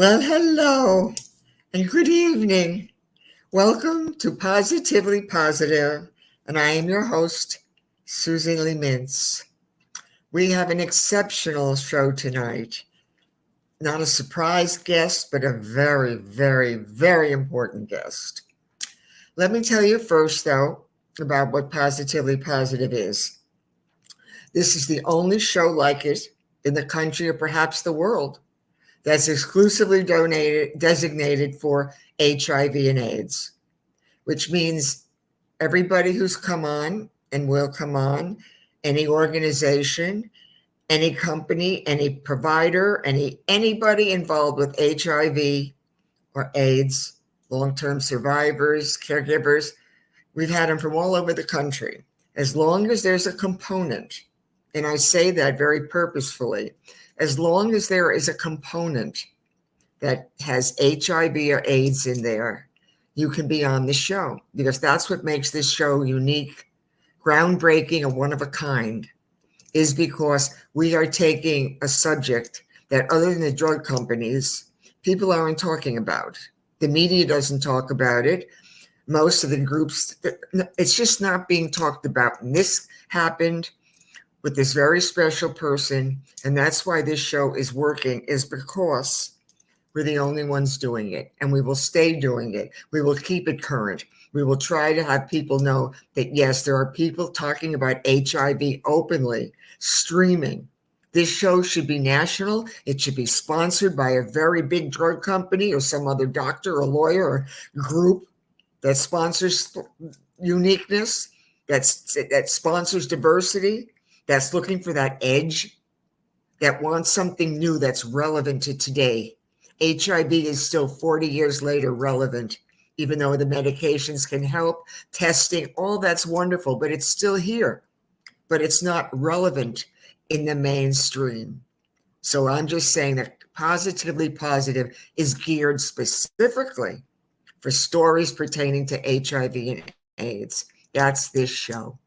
Well, hello and good evening. Welcome to Positively Positive, and I am your host, Susan Mintz. We have an exceptional show tonight. Not a surprise guest, but a very, very, very important guest. Let me tell you first, though, about what Positively Positive is. This is the only show like it in the country or perhaps the world that's exclusively designated for HIV and AIDS, which means everybody who's come on and will come on, any organization, any company, any provider, anybody involved with HIV or AIDS, long-term survivors, caregivers, we've had them from all over the country. As long as there's a component, and I say that very purposefully, as long as there is a component that has HIV or AIDS in there, you can be on the show, because that's what makes this show unique, groundbreaking, and one of a kind, is because we are taking a subject that other than the drug companies, people aren't talking about. The media doesn't talk about it. Most of the groups, it's just not being talked about. And this happened with this very special person, and that's why this show is working, is because we're the only ones doing it, and we will stay doing it. We will keep it current. We will try to have people know that, yes, there are people talking about HIV openly, streaming. This show should be national. It should be sponsored by a very big drug company or some other doctor or lawyer or group that sponsors uniqueness, that sponsors diversity, that's looking for that edge, that wants something new that's relevant to today. HIV is still 40 years later relevant, even though the medications can help, testing, all that's wonderful, but it's still here. But it's not relevant in the mainstream. So I'm just saying that Positively Positive is geared specifically for stories pertaining to HIV and AIDS. That's this show.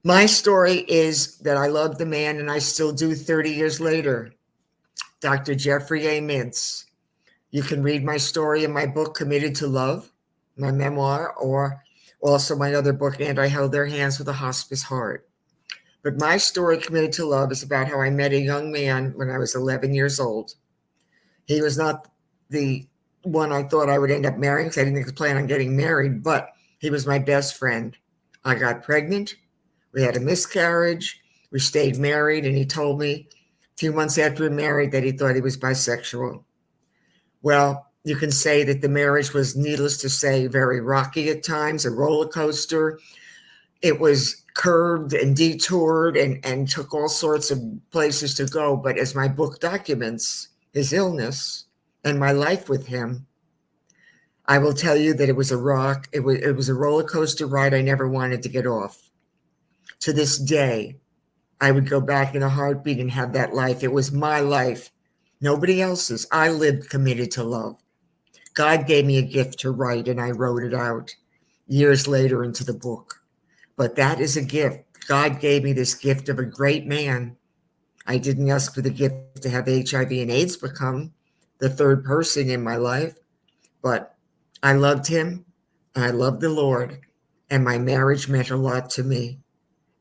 My story is that I love the man, and I still do 30 years later, Dr. Jeffrey A. Mintz. You can read my story in my book, Committed to Love, my memoir, or also my other book, And I Held Their Hands with a Hospice Heart. But my story, Committed to Love, is about how I met a young man when I was 11 years old. He was not the one I thought I would end up marrying, because I didn't plan on getting married, but he was my best friend. I got pregnant. We had a miscarriage. We stayed married, and he told me a few months after we were married that he thought he was bisexual. Well, you can say that the marriage was, needless to say, very rocky at times, a roller coaster. It was curved and detoured and took all sorts of places to go. But as my book documents his illness and my life with him, I will tell you that it was a roller coaster ride I never wanted to get off. To this day, I would go back in a heartbeat and have that life. It was my life, nobody else's. I lived committed to love. God gave me a gift to write, and I wrote it out years later into the book. But that is a gift. God gave me this gift of a great man. I didn't ask for the gift to have HIV and AIDS become the third person in my life, but I loved him, and I loved the Lord, and my marriage meant a lot to me.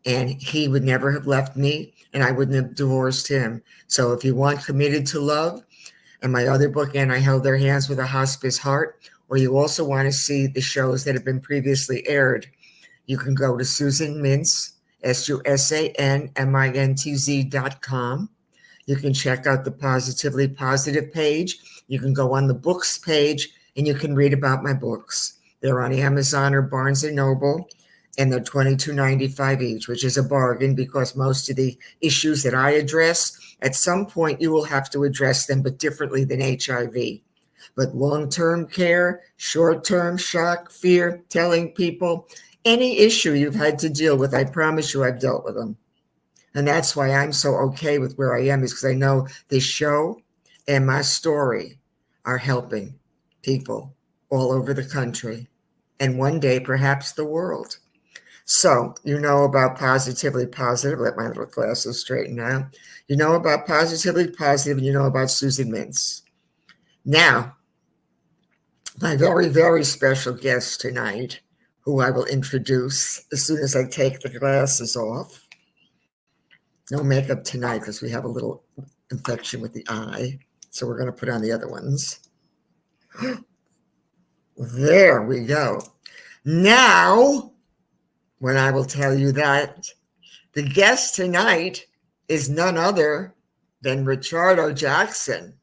And he would never have left me, and I wouldn't have divorced him. So if you want Committed to Love and my other book, And I Held Their Hands with a Hospice Heart, or you also want to see the shows that have been previously aired, you can go to Susan Mintz, SusanMintz.com. You can check out the Positively Positive page. You can go on the books page, and you can read about my books. They're on Amazon or Barnes & Noble. And they're $22.95 each, which is a bargain, because most of the issues that I address, at some point you will have to address them, but differently than HIV. But long-term care, short-term shock, fear, telling people, any issue you've had to deal with, I promise you I've dealt with them. And that's why I'm so okay with where I am, is because I know this show and my story are helping people all over the country, and one day perhaps the world. So you know about Positively Positive. Let my little glasses straighten out. You know about Positively Positive, and you know about Susan Mintz. Now, my very, very special guest tonight, who I will introduce as soon as I take the glasses off. No makeup tonight because we have a little infection with the eye. So we're going to put on the other ones. There we go. Now, when I will tell you that the guest tonight is none other than Richardo Jackson.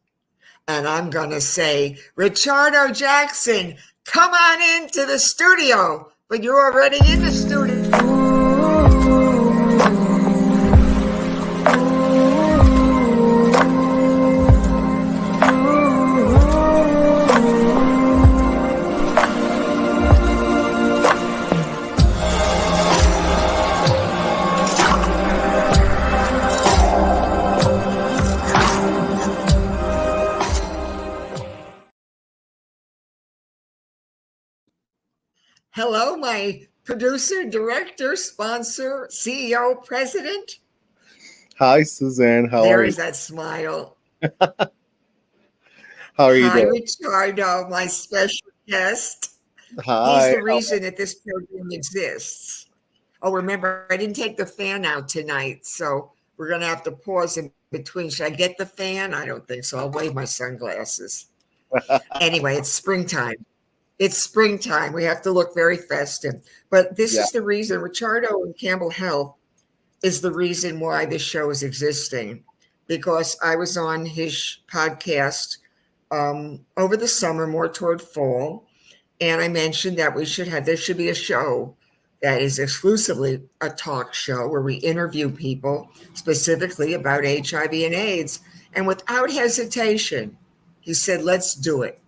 And I'm going to say, Richardo Jackson, come on into the studio. But you're already in the studio. Hello, my producer, director, sponsor, CEO, president. Hi, Suzanne. How are you? There is that smile. How are you Hi, doing? Richardo, my special guest. He's Hi. the reason that this program exists. Oh, remember, I didn't take the fan out tonight, so we're going to have to pause in between. Should I get the fan? I don't think so. I'll wave my sunglasses. Anyway, it's springtime. It's springtime. We have to look very festive. But this Yeah. is the reason Richardo and Campbell Health is the reason why this show is existing. Because I was on his podcast over the summer, more toward fall, and I mentioned that there should be a show that is exclusively a talk show where we interview people specifically about HIV and AIDS. And without hesitation, he said, let's do it.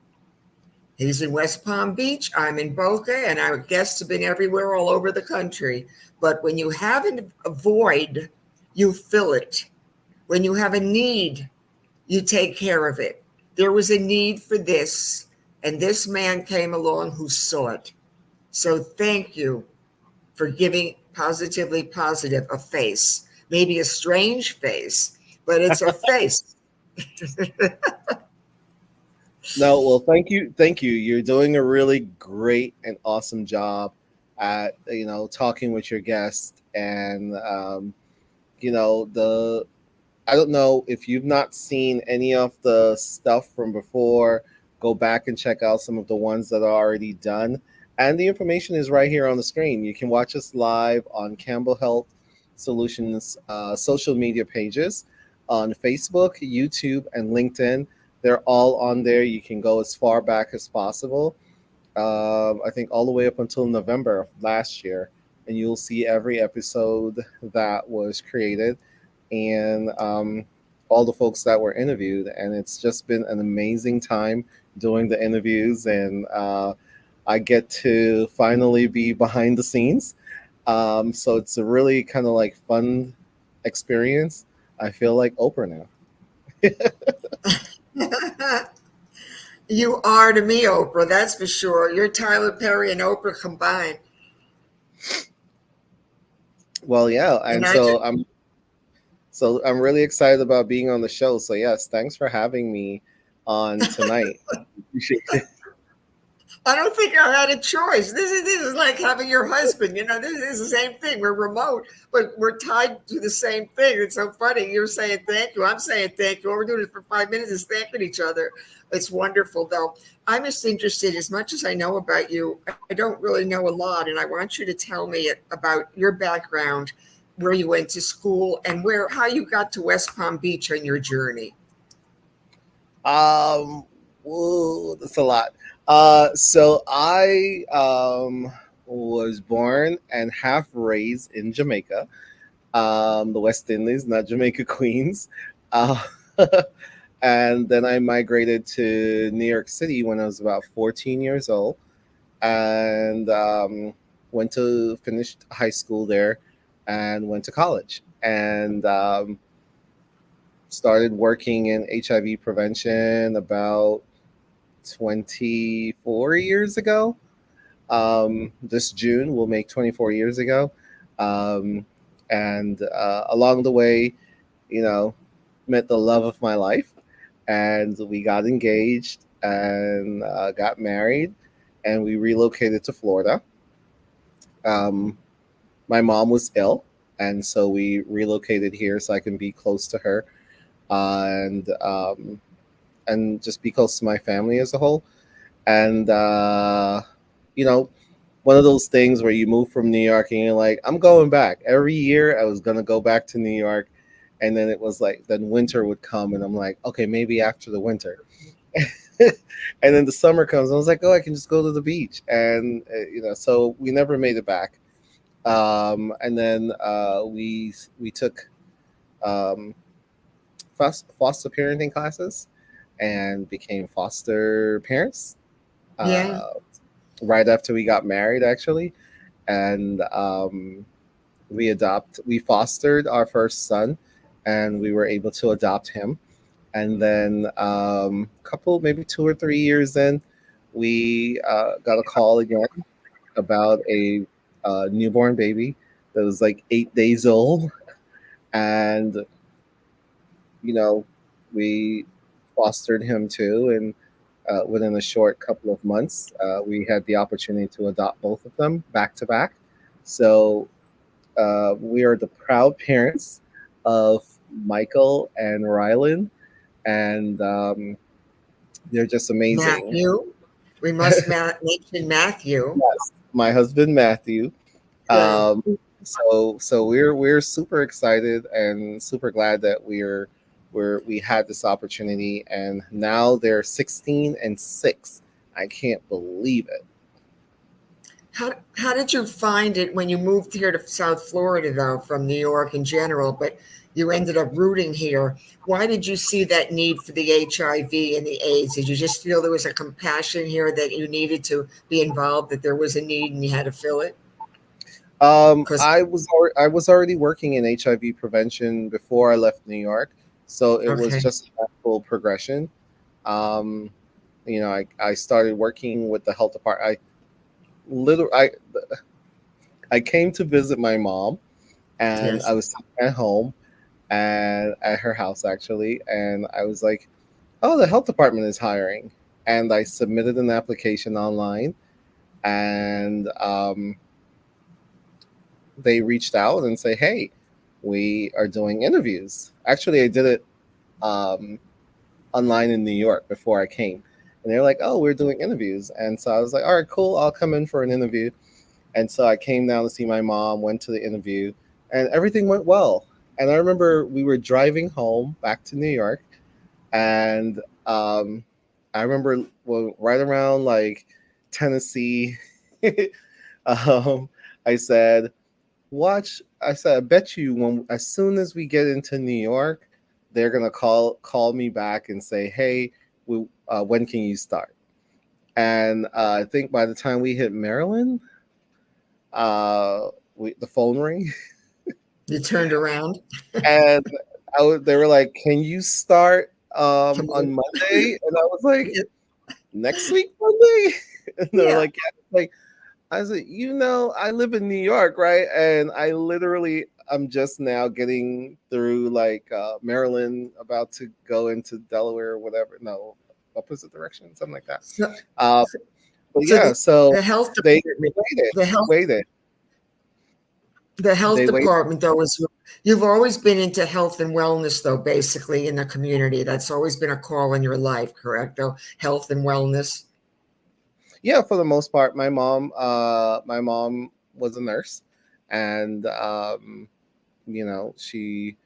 He's in West Palm Beach. I'm in Boca, and our guests have been everywhere all over the country. But when you have a void, you fill it. When you have a need, you take care of it. There was a need for this, and this man came along who saw it. So thank you for giving Positively Positive a face. Maybe a strange face, but it's a face. No, well, thank you. Thank you. You're doing a really great and awesome job at, talking with your guest. And, the I don't know if you've not seen any of the stuff from before, go back and check out some of the ones that are already done. And the information is right here on the screen. You can watch us live on Campbell Health Solutions social media pages on Facebook, YouTube, and LinkedIn. They're all on there. You can go as far back as possible. I think all the way up until November of last year. And you'll see every episode that was created and all the folks that were interviewed. And it's just been an amazing time doing the interviews. And I get to finally be behind the scenes. So it's a really kind of like fun experience. I feel like Oprah now. You are to me, Oprah, that's for sure. You're Tyler Perry and Oprah combined. Well, yeah, And and I'm really excited about being on the show. So yes, thanks for having me on tonight. Appreciate it. I don't think I had a choice. This is like having your husband. This is the same thing. We're remote, but we're tied to the same thing. It's so funny. You're saying thank you. I'm saying thank you. All we're doing it for 5 minutes is thanking each other. It's wonderful, though. I'm just interested. As much as I know about you, I don't really know a lot, and I want you to tell me about your background, where you went to school, and how you got to West Palm Beach on your journey. Whoa, that's a lot. So I was born and half raised in Jamaica, the West Indies, not Jamaica, Queens. Uh, and then I migrated to New York City when I was about 14 years old, and finished high school there, and went to college, and started working in HIV prevention about 24 years ago. This June will make 24 years ago. Um, and along the way, met the love of my life. and we got engaged and got married, and we relocated to Florida. Um, my mom was ill, and so we relocated here so I can be close to her, and just be close to my family as a whole. And you know, one of those things where you move from New York and you're like, I'm going back. Every year I was gonna go back to New York, and then it was like then winter would come, and I'm like, okay, maybe after the winter. And then the summer comes, and I was like, oh, I can just go to the beach, and so we never made it back. And then we took um, foster parenting classes and became foster parents Yeah. uh, right after we got married, actually. And we fostered our first son, and we were able to adopt him. And then couple, maybe 2 or 3 years in, we got a call again about a newborn baby that was like 8 days old, and you know, we fostered him too. And within a short couple of months, we had the opportunity to adopt both of them back to back. So we are the proud parents of Michael and Rylan, and they're just amazing. Matthew. We must mention Matthew. Yes, my husband Matthew. Good. Um, so we're super excited and super glad that we had this opportunity, and now they're 16 and 6. I can't believe it. How did you find it when you moved here to South Florida, though, from New York in general, but you ended up rooting here? Why did you see that need for the HIV and the AIDS? Did you just feel there was a compassion here that you needed to be involved, that there was a need and you had to fill it? Because I was already working in HIV prevention before I left New York, so it was okay, just a natural progression. Um, I started working with the health department. Literally, I came to visit my mom, and I yes, was sitting at home and at her house actually, and I was like, "Oh, the health department is hiring," and I submitted an application online, and they reached out and say, "Hey, we are doing interviews." Actually, I did it um, online in New York before I came, and they're like, "Oh, we're doing interviews," and so I was like, "All right, cool, I'll come in for an interview." And so I came down to see my mom, went to the interview, and everything went well. And I remember we were driving home back to New York, and I remember right around like Tennessee, um, I said, "Watch!" I said, "I bet you when as soon as we get into New York, they're gonna call me back and say, 'Hey, when can you start?'" And I think by the time we hit Maryland, the phone ring, you turned around. and they were like, "Can you start on Tomorrow. Monday?" And I was like, "Next week Monday?" And they were Yeah. like, "Yeah." Like I said, I live in New York, right? And I literally I'm just now getting through like Maryland, about to go into Delaware or whatever. No, opposite direction, something like that. So, Uh, but so yeah, so the health they department, waited, the health waited, The health they waited. department, though, is you've always been into health and wellness, though, basically in the community. That's always been a call in your life, correct? Though, health and wellness. Yeah, for the most part, my mom was a nurse, and she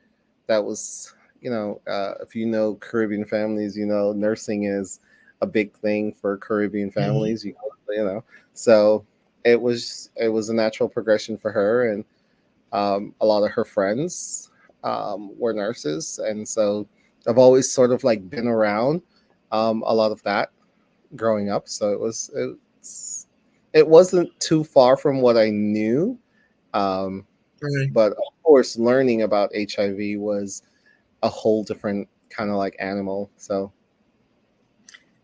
that was if you know Caribbean families, nursing is a big thing for Caribbean Mhm. families. So it was a natural progression for her, and a lot of her friends were nurses, and so I've always sort of like been around a lot of that growing up. So it wasn't too far from what I knew, um, Right. but of course, learning about HIV was a whole different kind of like animal. So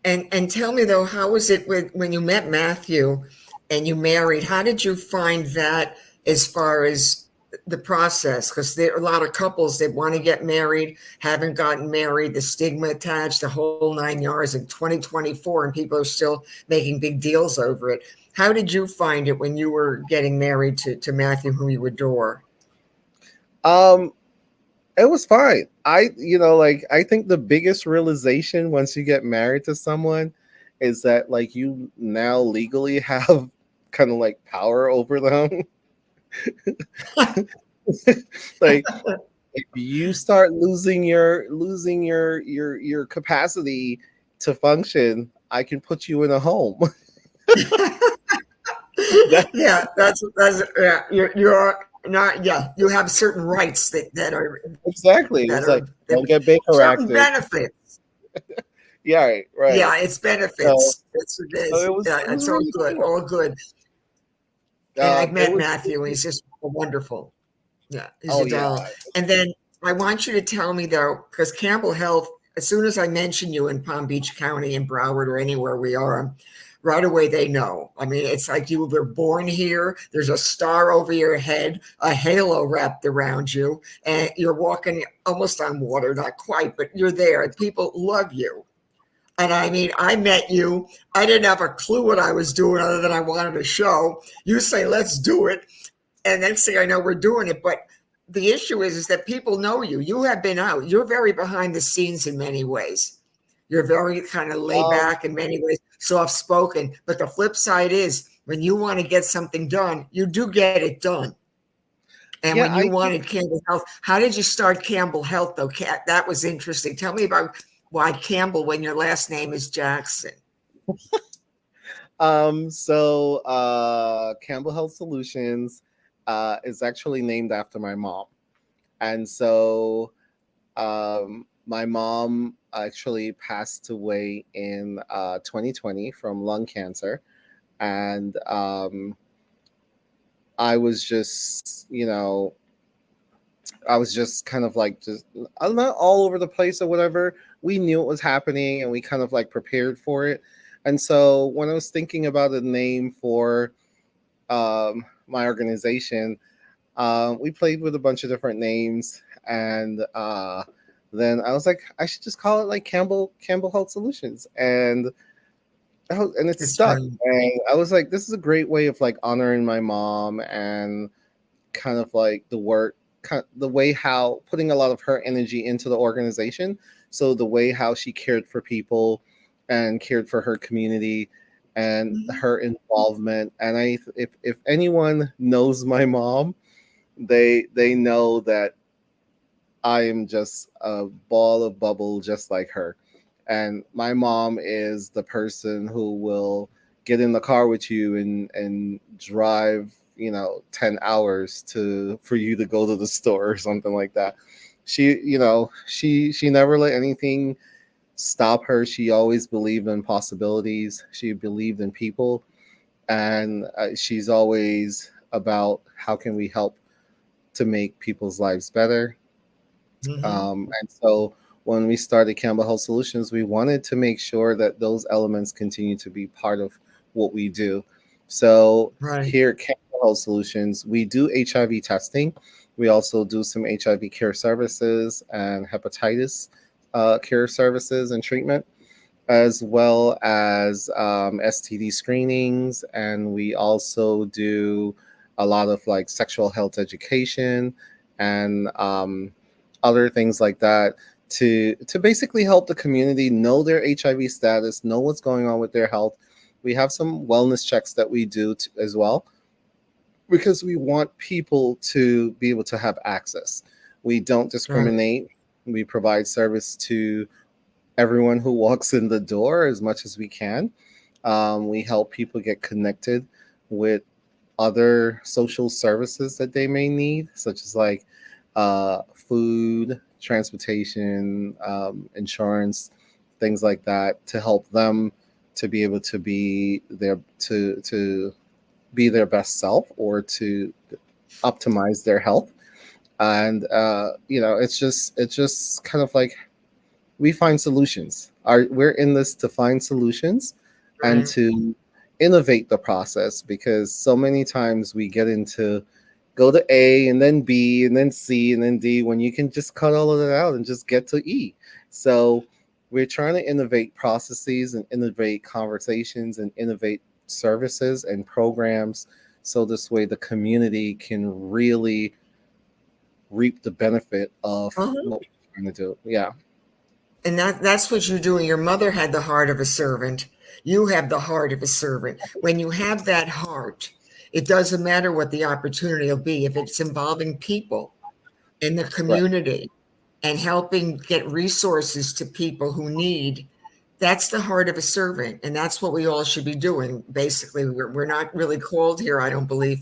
And tell me though, how was it with when you met Matthew and you married? How did you find that as far as the process, because there are a lot of couples that want to get married, haven't gotten married, the stigma attached, the whole 9 yards in 2024, and people are still making big deals over it. How did you find it when you were getting married to Matthew, whom you adore? Um, it was fine. Like I think the biggest realization once you get married to someone is that like you now legally have kind of like power over them. Like if you start losing your capacity to function, I can put you in a home. That Yeah, that's yeah. You're not, yeah. You have certain rights exactly. It was like that don't get Baker certain acted. benefits. Yeah, right, right. Yeah, it's So, benefits. It so is. it was Yeah, it was it's all really good, cool. all good. And I've It met was Matthew, and he's just wonderful. Yeah, he's oh a yeah. doll. And then I want you to tell me though, because Campbell Health, as soon as I mention you in Palm Beach County, in Broward, or anywhere we are, right away they know. I mean, it's like you were born here. There's a star over your head, a halo wrapped around you, and you're walking almost on water, not quite, but you're there. And people love you. And I mean, I met you. I didn't have a clue what I was doing other than I wanted a show. You say, let's do it. And next thing I know, we're doing it. But the issue is that people know you. You have been out. You're very behind the scenes in many ways. You're very kind of laid Um, back in many ways, soft spoken. But the flip side is when you want to get something done, you do get it done. And yeah, when you I think wanted Campbell Health, how did you start Campbell Health, though? That was interesting. Tell me about why Campbell when your last name is Jackson. Campbell Health Solutions is actually named after my mom. And so my mom actually passed away in 2020 from lung cancer. And I was just, I was just kind of like, just, I'm not all over the place or whatever. We knew it was happening and we kind of like prepared for it. And so when I was thinking about a name for my organization, we played with a bunch of different names, and then I was like, I should just call it like Campbell Health Solutions, and it It's stuck. funny. And I was like, this is a great way of like honoring my mom and kind of like the way how putting a lot of her energy into the organization. So the way how she cared for people and cared for her community and her involvement. And if anyone knows my mom, they know that I am just a ball of bubble just like her. And my mom is the person who will get in the car with you and drive, 10 hours to for you to go to the store or something like that. She never let anything stop her. She always believed in possibilities. She believed in people, and she's always about how can we help to make people's lives better. Mm-hmm. And so when we started Campbell Health Solutions, we wanted to make sure that those elements continue to be part of what we do. So Right. here at Campbell Health Solutions, we do HIV testing. We also do some HIV care services and hepatitis care services and treatment, as well as STD screenings. And we also do a lot of like sexual health education and other things like that to basically help the community know their HIV status, know what's going on with their health. We have some wellness checks that we do as well because we want people to be able to have access. We don't Right. discriminate. We provide service to everyone who walks in the door as much as we can. We help people get connected with other social services that they may need, such as like food, transportation, insurance, things like that, to help them to be able to be their best self or to optimize their health. And it's just kind of like we find solutions. We're in this to find solutions and Right. to innovate the process because so many times we get into go to A and then B and then C and then D when you can just cut all of that out and just get to E. So we're trying to innovate processes and innovate conversations and innovate services and programs so this way the community can really reap the benefit of Uh-huh. what we're trying to do. Yeah. And that's what you're doing. Your mother had the heart of a servant. You have the heart of a servant. When you have that heart, it doesn't matter what the opportunity will be. If it's involving people in the Right. community and helping get resources to people who need, that's the heart of a servant. And that's what we all should be doing. Basically, we're not really called here, I don't believe,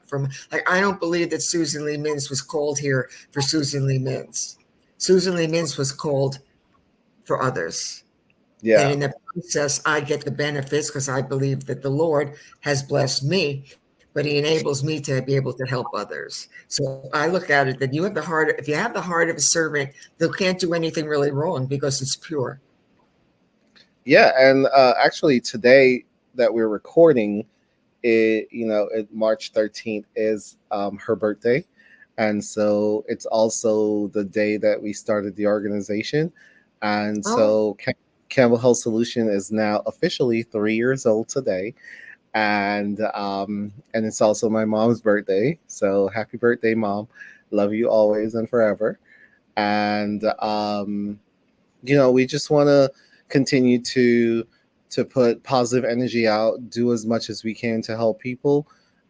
from like, I don't believe that Susan Lee Mintz was called here for Susan Lee Mintz. Susan Lee Mintz was called for others. And Yeah. in the process, I get the benefits because I believe that the Lord has blessed me, but He enables me to be able to help others. So I look at it that you have the heart, if you have the heart of a servant, they can't do anything really wrong because it's pure. Yeah. And actually, today that we're recording, March 13th is her birthday. And so it's also the day that we started the organization. And Oh, so Campbell Health Solution is now officially 3 years old today. And it's also my mom's birthday. So happy birthday, Mom. Love you always and forever. And we just want to continue to put positive energy out, do as much as we can to help people.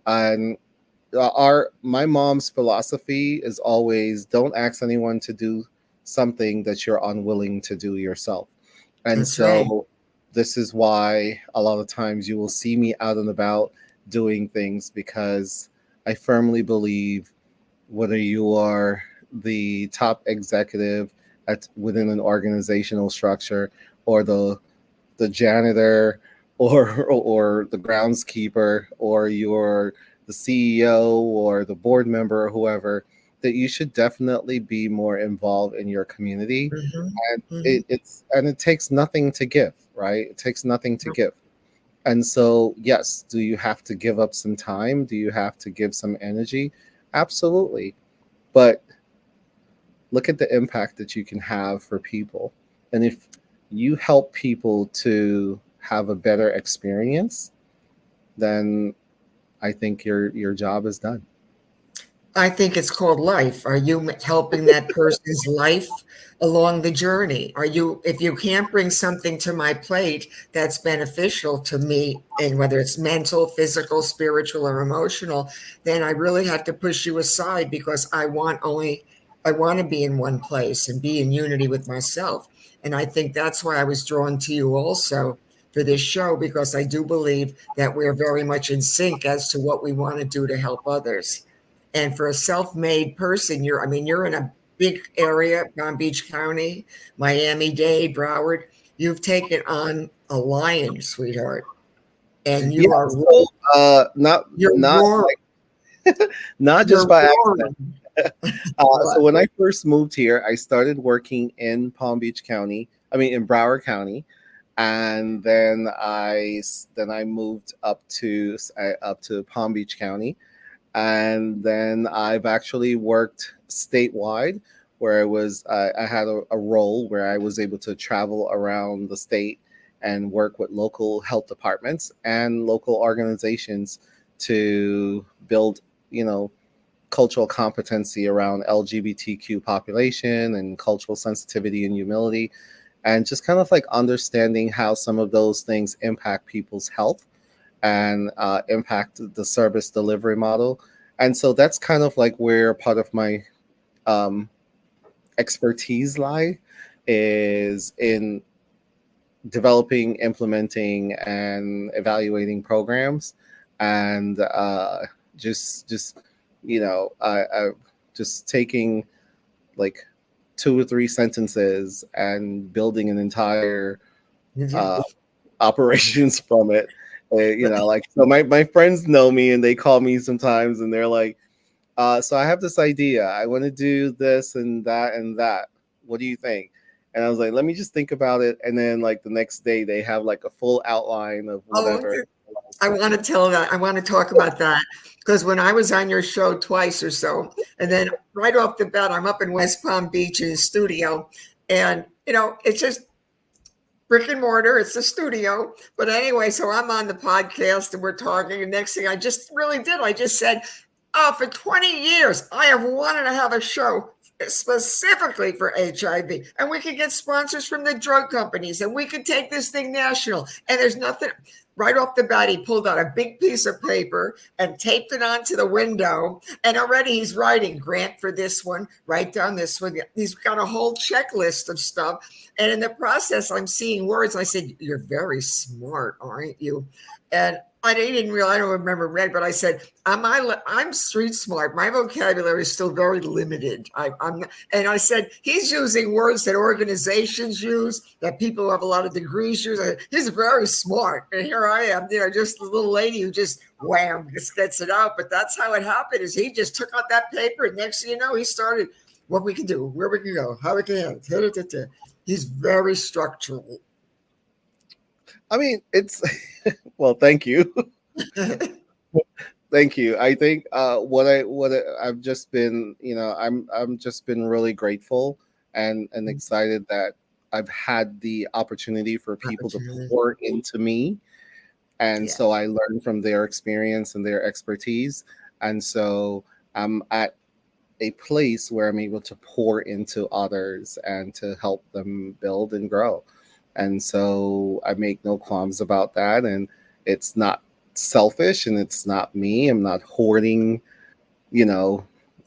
And our my mom's philosophy is always don't ask anyone to do something that you're unwilling to do yourself. And that's right. so this is why a lot of times you will see me out and about doing things, because I firmly believe whether you are the top executive within an organizational structure, or the janitor, or the groundskeeper, or you're the CEO or the board member or whoever, that you should definitely be more involved in your community. Hmm. And Hmm. it takes nothing to give, right? It takes nothing to give. And so, yes, do you have to give up some time? Do you have to give some energy? Absolutely. But look at the impact that you can have for people. And if you help people to have a better experience, then I think your job is done. I think it's called life. Are you helping that person's life along the journey? Are you, if you can't bring something to my plate that's beneficial to me, and whether it's mental, physical, spiritual, or emotional, then I really have to push you aside because I want to be in one place and be in unity with myself. And I think that's why I was drawn to you also for this show, because I do believe that we're very much in sync as to what we want to do to help others. And for a self-made person, I mean, you're in a big area, Palm Beach County, Miami-Dade, Broward. You've taken on a lion, sweetheart, and Yeah. So not you're not roaring, not just you're by accident. roaring. So What? when I first moved here, I started working in Palm Beach County. I mean, in Broward County, and then I moved up to Palm Beach County, and then I've actually worked statewide, where I had a role where I was able to travel around the state and work with local health departments and local organizations to build, you know, cultural competency around LGBTQ population and cultural sensitivity and humility, and just kind of like understanding how some of those things impact people's health and impact the service delivery model. And so that's kind of like where part of my um, expertise lie, is in developing, implementing, and evaluating programs, and just I just taking like 2 or 3 sentences and building an entire uh, operations from it. Like, so my friends know me and they call me sometimes and they're like, so I have this idea. I want to do this and that and that. What do you think? And I was like, let me just think about it. And then like the next day they have like a full outline of Oh, whatever. I want to tell that. I want to talk about that because when I was on your show twice or so, and then right off the bat, I'm up in West Palm Beach in the studio, and it's just brick and mortar. It's a studio. But anyway, so I'm on the podcast and we're talking. And next thing I just really did, I just said, oh, for 20 years, I have wanted to have a show specifically for HIV. And we could get sponsors from the drug companies and we could take this thing national. And there's nothing. Right off the bat, he pulled out a big piece of paper and taped it onto the window. And already he's writing grant for this one, write down this one. He's got a whole checklist of stuff. And in the process, I'm seeing words. I said, you're very smart, aren't you? And I didn't realize, I don't remember red, but I said, I'm street smart. My vocabulary is still very limited. And I said, he's using words that organizations use, that people who have a lot of degrees use. He's very smart. And here I am, just a little lady who just wham, just gets it out. But that's how it happened, is he just took out that paper. And next thing you know, he started what we can do, where we can go, how we can handle it. He's very structural. I mean, it's well, thank you. Thank you. I think I've just been, I'm just been really grateful and excited that I've had the opportunity for people to pour into me. And so I learn from their experience and their expertise. And so I'm at a place where I'm able to pour into others and to help them build and grow. And so I make no qualms about that. And it's not selfish and it's not me. I'm not hoarding,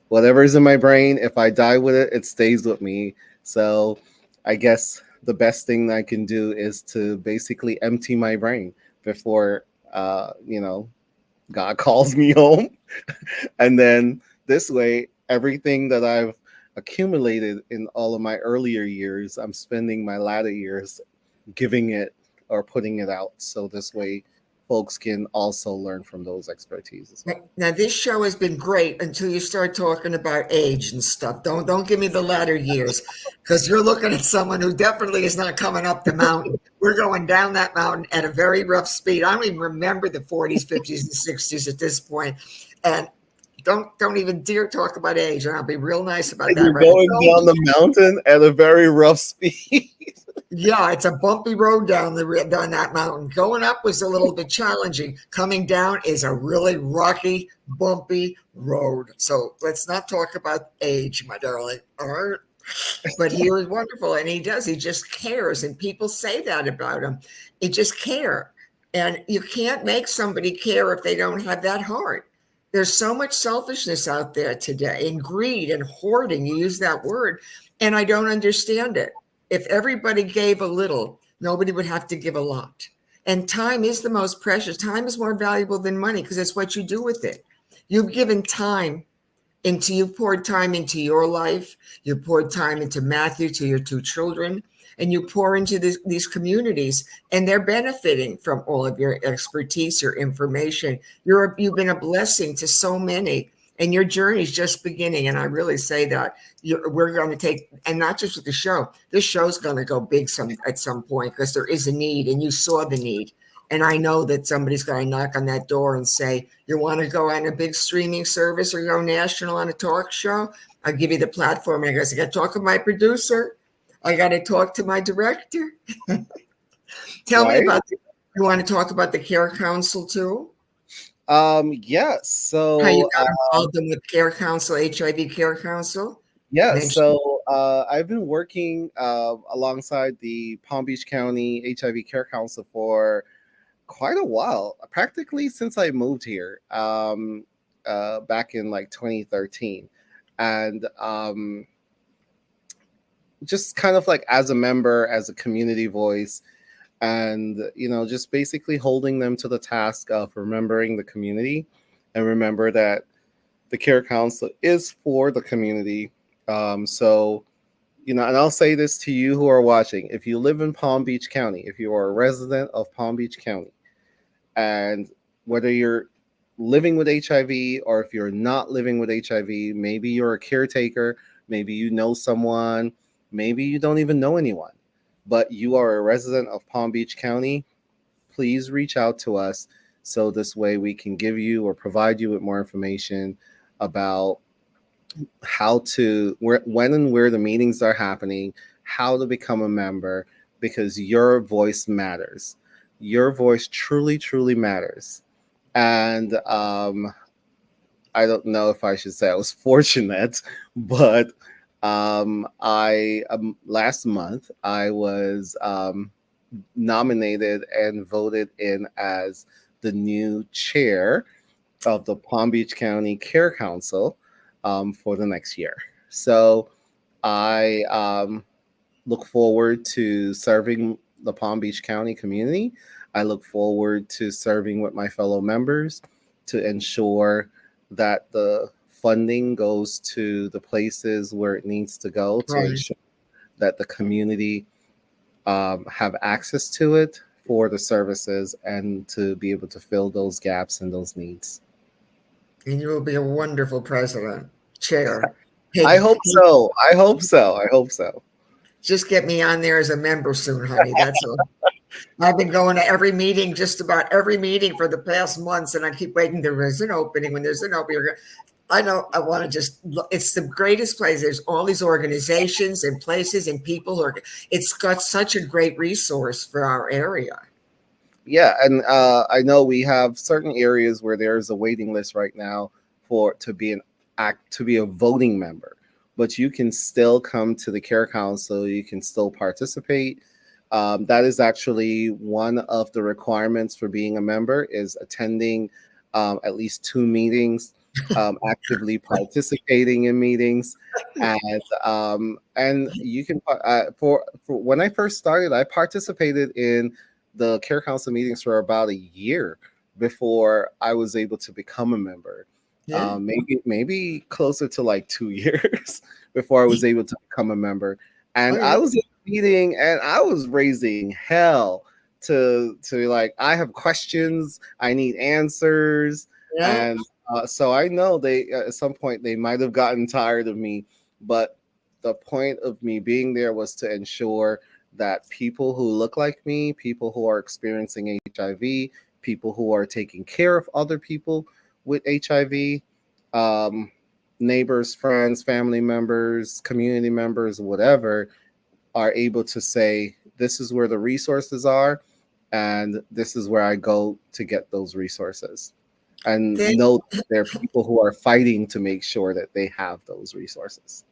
whatever's in my brain. If I die with it, it stays with me. So I guess the best thing I can do is to basically empty my brain before, God calls me home. And then this way, everything that I've accumulated in all of my earlier years, I'm spending my latter years giving it or putting it out. So this way folks can also learn from those expertise as well. Now this show has been great until you start talking about age and stuff. Don't give me the latter years, because you're looking at someone who definitely is not coming up the mountain. We're going down that mountain at a very rough speed. I don't even remember the 40s, 50s, and 60s at this point. And don't even dare talk about age, and I'll be real nice about that. You're going down the mountain at a very rough speed. Yeah, it's a bumpy road down that mountain. Going up was a little bit challenging. Coming down is a really rocky, bumpy road. So let's not talk about age, my darling. All right. But he was wonderful, and he just cares, and people say that about him. He just care. And you can't make somebody care if they don't have that heart. There's so much selfishness out there today, and greed and hoarding. You use that word, and I don't understand it. If everybody gave a little, nobody would have to give a lot. And time is the most precious. Time is more valuable than money because it's what you do with it. You've given time you've poured time into your life. You poured time into Matthew, to your 2 children, and you pour into these communities, and they're benefiting from all of your expertise, your information. You've been a blessing to so many. And your journey is just beginning. And I really say that we're going to take, and not just with the show, this show's going to go big at some point, because there is a need, and you saw the need. And I know that somebody's going to knock on that door and say, you want to go on a big streaming service or go national on a talk show? I'll give you the platform. And I got to talk to my producer. I got to talk to my director. Tell me about, you want to talk about the Care Council too? Yes. So how you got involved in the Care Council, HIV Care Council? Yes. So I've been working alongside the Palm Beach County HIV Care Council for quite a while, practically since I moved here back in like 2013. And just kind of like as a member, as a community voice, and just basically holding them to the task of remembering the community, and remember that the Care Council is for the community. So and I'll say this to you who are watching: if you live in Palm Beach County, if you are a resident of Palm Beach County, and whether you're living with HIV or if you're not living with HIV, maybe you're a caretaker, maybe you know someone, maybe you don't even know anyone, but you are a resident of Palm Beach County, please reach out to us So this way we can give you or provide you with more information about how to when and where the meetings are happening, how to become a member, because your voice matters. Your voice truly matters. And I don't know if I should say I was fortunate, but I last month I was nominated and voted in as the new chair of the Palm Beach County Care Council for the next year. So I look forward to serving the Palm Beach County community. I look forward to serving with my fellow members to ensure that the funding goes to the places where it needs to go to Right. ensure that the community have access to it for the services and to be able to fill those gaps and those needs. And you will be a wonderful president, chair. I Hey, hope so. I hope so. I hope so. just get me on there as a member soon, honey. That's all. I've been going to every meeting, just about every meeting for the past months, and I keep waiting. There is an opening. When there's an opening, I know I want to just look. It's the greatest place. There's all these organizations and places and people who are, it's got such a great resource for our area. Yeah, and I know we have certain areas where there's a waiting list right now for to be a voting member, but you can still come to the care council. You can still participate. That is actually one of the requirements for being a member is attending at least 2 meetings, actively participating in meetings, and you can for when I first started, I participated in the care council meetings for about a year before I was able to become a member. Yeah. Maybe closer to like 2 years before I was able to become a member. And Oh, I yeah. was in a meeting and I was raising hell to like I have questions, I need answers, Yeah. and so I know they at some point they might have gotten tired of me, but the point of me being there was to ensure that people who look like me, people who are experiencing HIV, people who are taking care of other people with HIV, um, neighbors, friends, family members, community members, whatever, are able to say, this is where the resources are, and this is where I go to get those resources. And Thank, know that there are people who are fighting to make sure that they have those resources.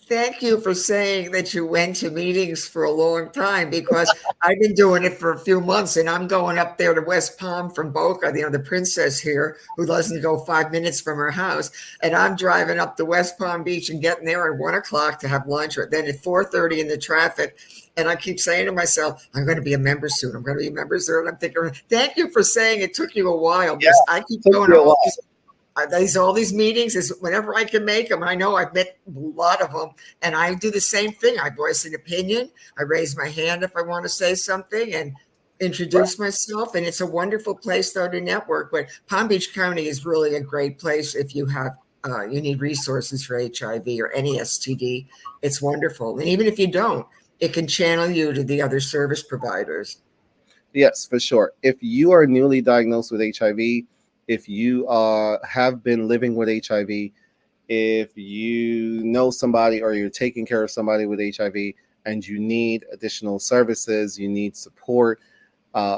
thank you for saying that you went to meetings for a long time because I've been doing it for a few months and I'm going up there to West Palm from Boca, the princess here who doesn't go 5 minutes from her house. And I'm driving up to West Palm Beach and getting there at 1 o'clock to have lunch, or then at 4:30 in the traffic. And I keep saying to myself, I'm going to be a member soon. I'm going to be a member soon. And I'm thinking, thank you for saying it took you a while Yeah, because I keep took going me to a while. all these meetings is whenever I can make them. I know I've met a lot of them, and I do the same thing. I voice an opinion. I raise my hand if I want to say something and introduce myself. And it's a wonderful place, though, to network. But Palm Beach County is really a great place if you have you need resources for HIV or any STD. It's wonderful, and even if you don't, it can channel you to the other service providers. Yes, for sure. If you are newly diagnosed with HIV, if you have been living with HIV, if you know somebody or you're taking care of somebody with HIV and you need additional services, you need support,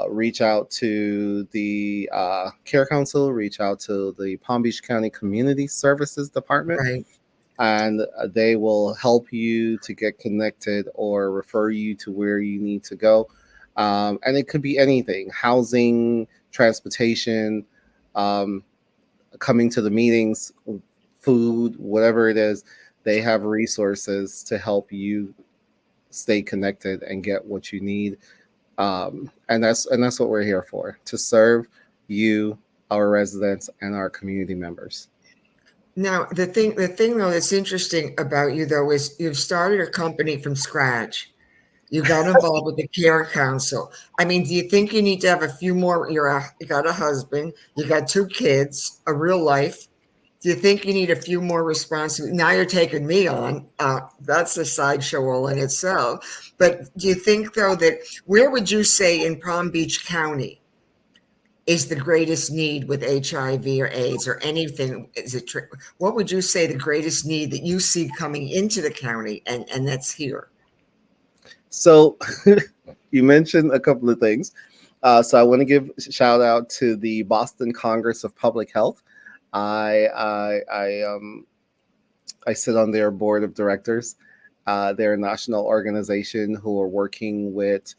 reach out to the Care Council, reach out to the Palm Beach County Community Services Department, Right. and they will help you to get connected or refer you to where you need to go. And it could be anything: housing, transportation, um, coming to the meetings, food, whatever it is. They have resources to help you stay connected and get what you need. And that's what we're here for, to serve you, our residents, and our community members. Now, the thing though that's interesting about you though is you've started a company from scratch. You got involved with the care council. I mean, do you think you need to have a few more? You got a husband, you got 2 kids, a real life. Do you think you need a few more responsibilities? Now you're taking me on. That's a sideshow all in itself. But do you think though that where would you say in Palm Beach County is the greatest need with HIV or AIDS or anything? What would you say the greatest need that you see coming into the county and that's here? So you mentioned a couple of things. So I want to give a shout out to the Boston Congress of Public Health. I I I um I sit on their board of directors. They're a national organization who are working with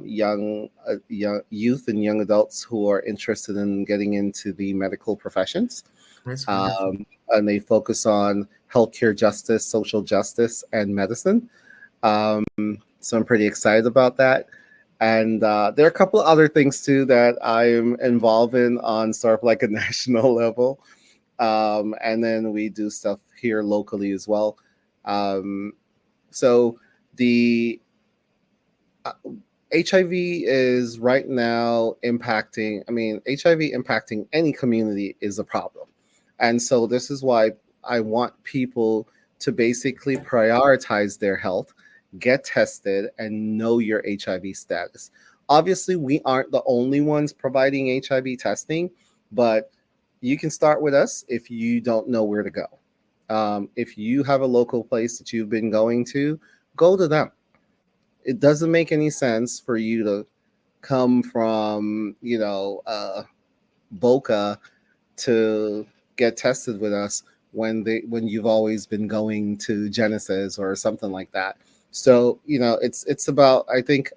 young youth and young adults who are interested in getting into the medical professions. That's wonderful. And they focus on healthcare justice, social justice, and medicine. Um, so I'm pretty excited about that. And there are a couple of other things too that I'm involved in on sort of like a national level. And then we do stuff here locally as well. Um, so the HIV is right now impacting, I mean, HIV impacting any community is a problem. And so this is why I want people to basically prioritize their health, get tested, and know your HIV status. Obviously, we aren't the only ones providing HIV testing, but you can start with us if you don't know where to go. If you have a local place that you've been going to, go to them. It doesn't make any sense for you to come from, Boca to get tested with us when you've always been going to Genesis or something like that. So it's about, I think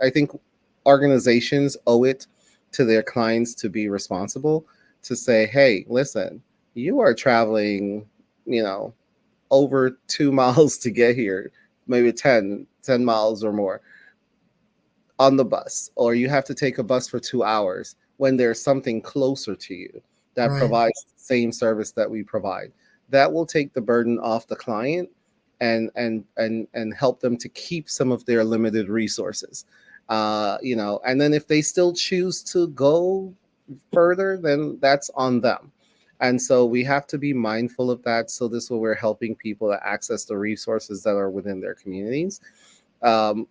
organizations owe it to their clients to be responsible, to say, hey, listen, you are traveling, you know over 2 miles to get here, maybe 10 miles or more on the bus, or you have to take a bus for 2 hours when there's something closer to you that Right. provides the same service that we provide. That will take the burden off the client and help them to keep some of their limited resources. And then if they still choose to go further, then that's on them. And so we have to be mindful of that. So this way we're helping people to access the resources that are within their communities. Um,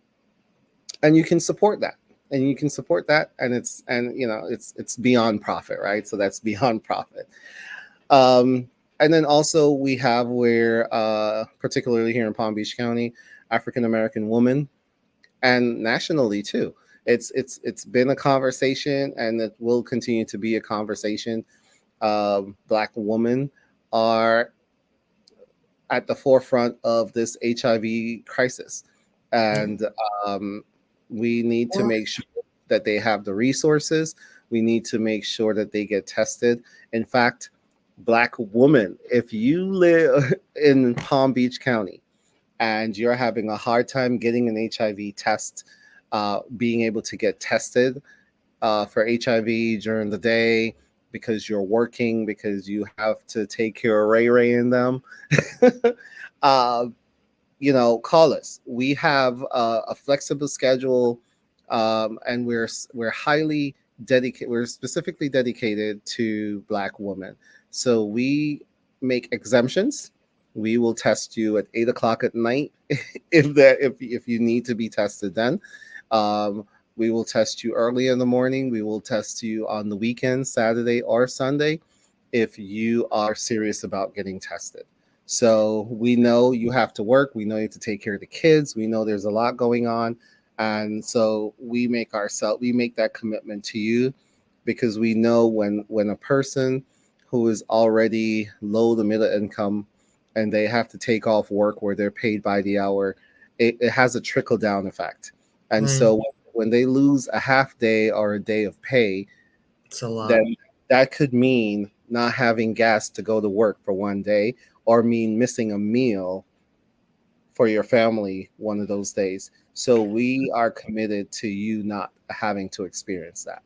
and you can support that. And you can support that, and it's beyond profit, right? So that's beyond profit. And then also we have where, particularly here in Palm Beach County, African American women, and nationally too. It's been a conversation, and it will continue to be a conversation. Black women are at the forefront of this HIV crisis, and um, we need to Well, make sure that they have the resources. We need to make sure that they get tested. In fact, Black women, if you live in Palm Beach County and you're having a hard time getting an HIV test, being able to get tested for HIV during the day because you're working, because you have to take care of Ray Ray and them, uh, call us. We have a flexible schedule, and we're highly dedicated. We're specifically dedicated to Black women, so we make exemptions. We will test you at 8 o'clock at night if you need to be tested. Then um, we will test you early in the morning. We will test you on the weekend, Saturday or Sunday, if you are serious about getting tested. So we know you have to work. We know you have to take care of the kids. We know there's a lot going on, and so we make that commitment to you, because we know when a person who is already low to middle income and they have to take off work where they're paid by the hour, it has a trickle down effect. And right. so when they lose a half day or a day of pay, It's a lot. then that could mean not having gas to go to work for one day, or mean missing a meal for your family one of those days. So we are committed to you not having to experience that.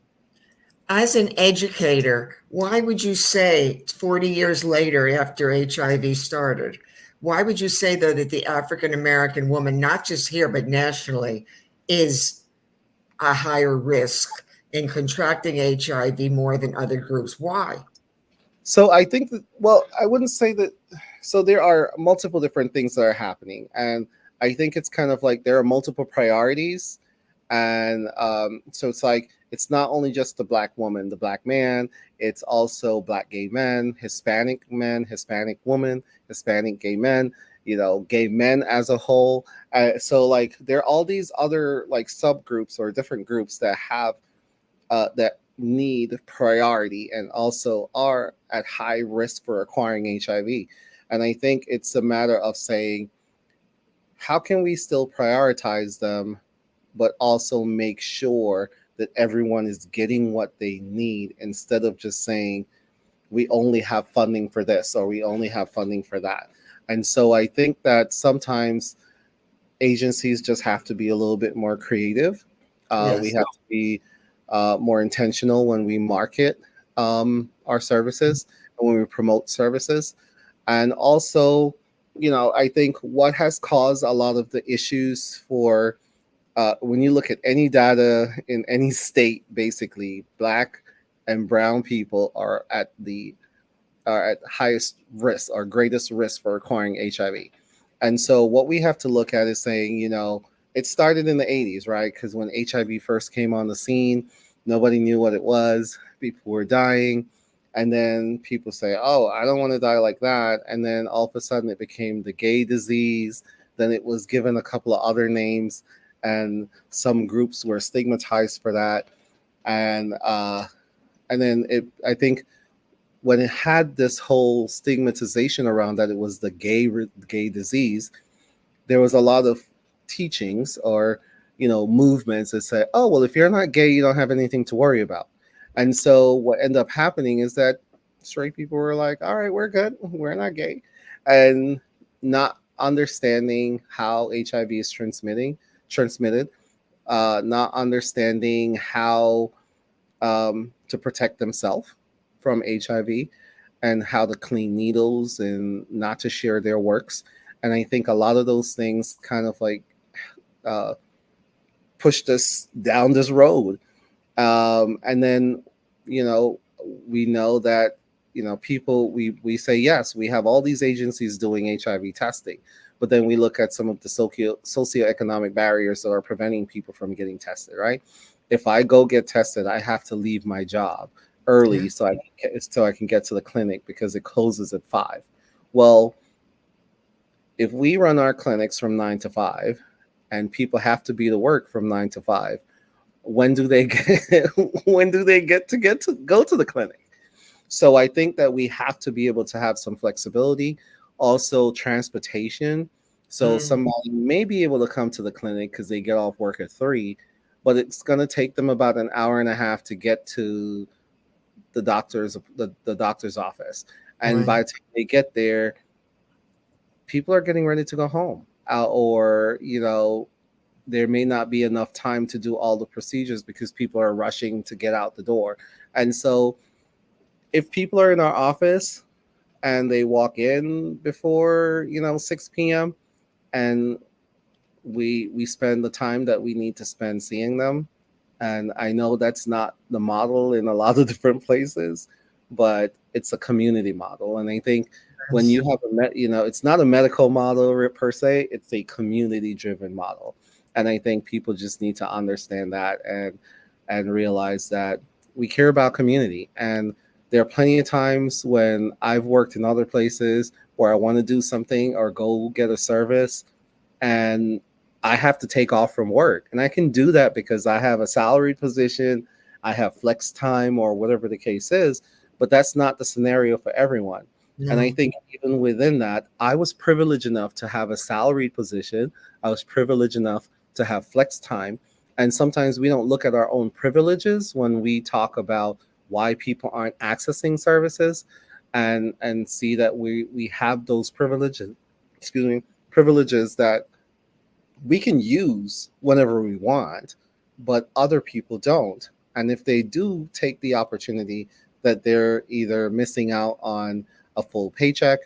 As an educator, why would you say 40 years later after HIV started, why would you say though that the African American woman, not just here but nationally, is a higher risk in contracting HIV more than other groups? Why? So I think that, well, I wouldn't say that. So there are multiple different things that are happening, and I think it's kind of like there are multiple priorities, and so it's like it's not only just the black woman, the black man, it's also black gay men, Hispanic woman, Hispanic gay men, gay men as a whole. So like there are all these other like subgroups or different groups that have that need priority and also are at high risk for acquiring HIV. And I think it's a matter of saying, how can we still prioritize them, but also make sure that everyone is getting what they need instead of just saying, we only have funding for this or we only have funding for that. And so I think that sometimes agencies just have to be a little bit more creative. We Yes. have to be more intentional when we market our services and when we promote services. And also, I think what has caused a lot of the issues for when you look at any data in any state, basically, black and brown people are at highest risk or greatest risk for acquiring HIV. And so what we have to look at is saying, it started in the 80s, right? Because when HIV first came on the scene, nobody knew what it was. People were dying. And then people say, oh, I don't want to die like that. And then all of a sudden it became the gay disease. Then it was given a couple of other names, and some groups were stigmatized for that. And then I think when it had this whole stigmatization around that it was the gay disease, there was a lot of teachings or movements that say, oh well, if you're not gay, you don't have anything to worry about. And so what ended up happening is that straight people were like, all right, we're good, we're not gay, and not understanding how HIV is transmitted, not understanding how to protect themselves from HIV and how to clean needles and not to share their works. And I think a lot of those things kind of like uh, pushed us down this road. And then, you know, we know that, people, we say, yes, we have all these agencies doing HIV testing, but then we look at some of the socioeconomic barriers that are preventing people from getting tested, right? If I go get tested, I have to leave my job early Yeah. so I can get to the clinic because it closes at 5. Well, if we run our clinics from 9 to 5 and people have to be to work from 9 to 5, when do they get when do they get to go to the clinic? So I think that we have to be able to have some flexibility, also transportation. So Mm, somebody may be able to come to the clinic because they get off work at 3, but it's going to take them about an hour and a half to get to the doctor's office. And right. by the time they get there, people are getting ready to go home, or there may not be enough time to do all the procedures because people are rushing to get out the door. And so if people are in our office and they walk in before 6 p.m., and we spend the time that we need to spend seeing them, and I know that's not the model in a lot of different places, but it's a community model. And I think when Yes. you have it's not a medical model per se, it's a community driven model. And I think people just need to understand that and realize that we care about community. And there are plenty of times when I've worked in other places where I want to do something or go get a service, and I have to take off from work. And I can do that because I have a salaried position, I have flex time, or whatever the case is. But that's not the scenario for everyone. And I No. think even within that, I was privileged enough to have a salaried position. I was privileged enough to have flex time. And sometimes we don't look at our own privileges when we talk about why people aren't accessing services, and see that we have those privileges, excuse me, privileges that we can use whenever we want, but other people don't. And if they do take the opportunity, that they're either missing out on a full paycheck,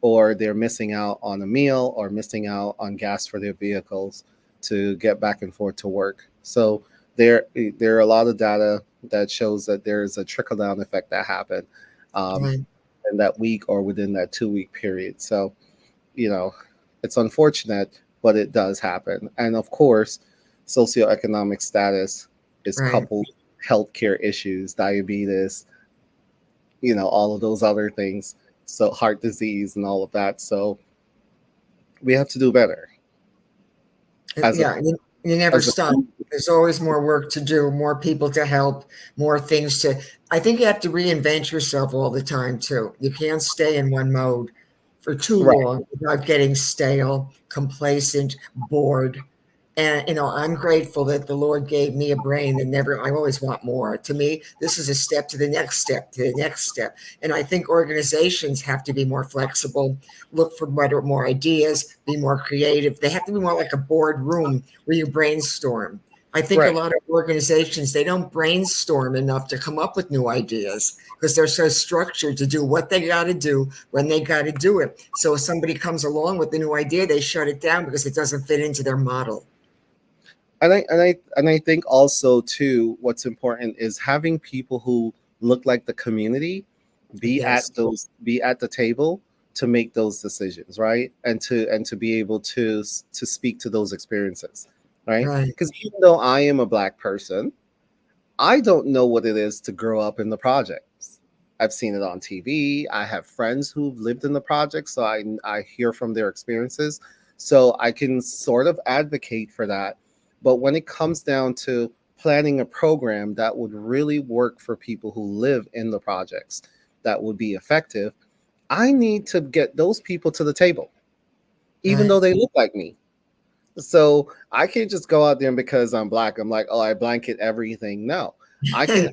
or they're missing out on a meal, or missing out on gas for their vehicles to get back and forth to work. So there are a lot of data that shows that there is a trickle down effect that happened um, Right. in that week or within that 2 week period. So you know, it's unfortunate, but it does happen. And of course, socioeconomic status is Right. coupled. healthcare issues, diabetes, all of those other things. So heart disease and all of that. So we have to do better as a Yeah, you never as a stop. There's always more work to do, more people to help, more things to. I think you have to reinvent yourself all the time too. You can't stay in one mode for too right. long without getting stale, complacent, bored. And I'm grateful that the Lord gave me a brain that never. I always want more. To me, this is a step to the next step, to the next step. And I think organizations have to be more flexible, look for more ideas, be more creative. They have to be more like a boardroom where you brainstorm. I think a Right. lot of organizations, they don't brainstorm enough to come up with new ideas because they're so structured to do what they got to do when they got to do it. So if somebody comes along with a new idea, they shut it down because it doesn't fit into their model. And I think also too, what's important is having people who look like the community Yes, be at the table to make those decisions, right? And to be able to speak to those experiences, right? right, Because even though I am a black person, I don't know what it is to grow up in the projects. I've seen it on TV. I have friends who've lived in the projects, so I hear from their experiences. So I can sort of advocate for that. But when it comes down to planning a program that would really work for people who live in the projects, that would be effective, I need to get those people to the table, even right. though they look like me. So I can't just go out there and because I'm black, I'm like, oh, I blanket everything. No, I can.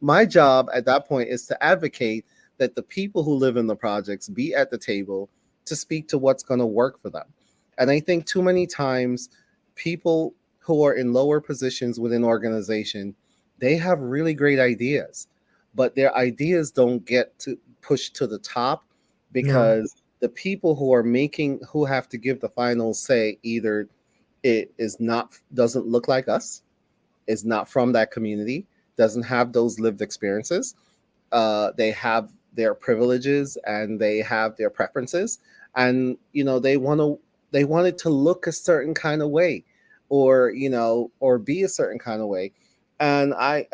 My job at that point is to advocate that the people who live in the projects be at the table to speak to what's going to work for them. And I think too many times people who are in lower positions within organization, they have really great ideas, but their ideas don't get to push to the top No, because the people who have to give the final say either it is not doesn't look like us, is not from that community, doesn't have those lived experiences. They have their privileges and they have their preferences, and they want it to look a certain kind of way, or be a certain kind of way. And I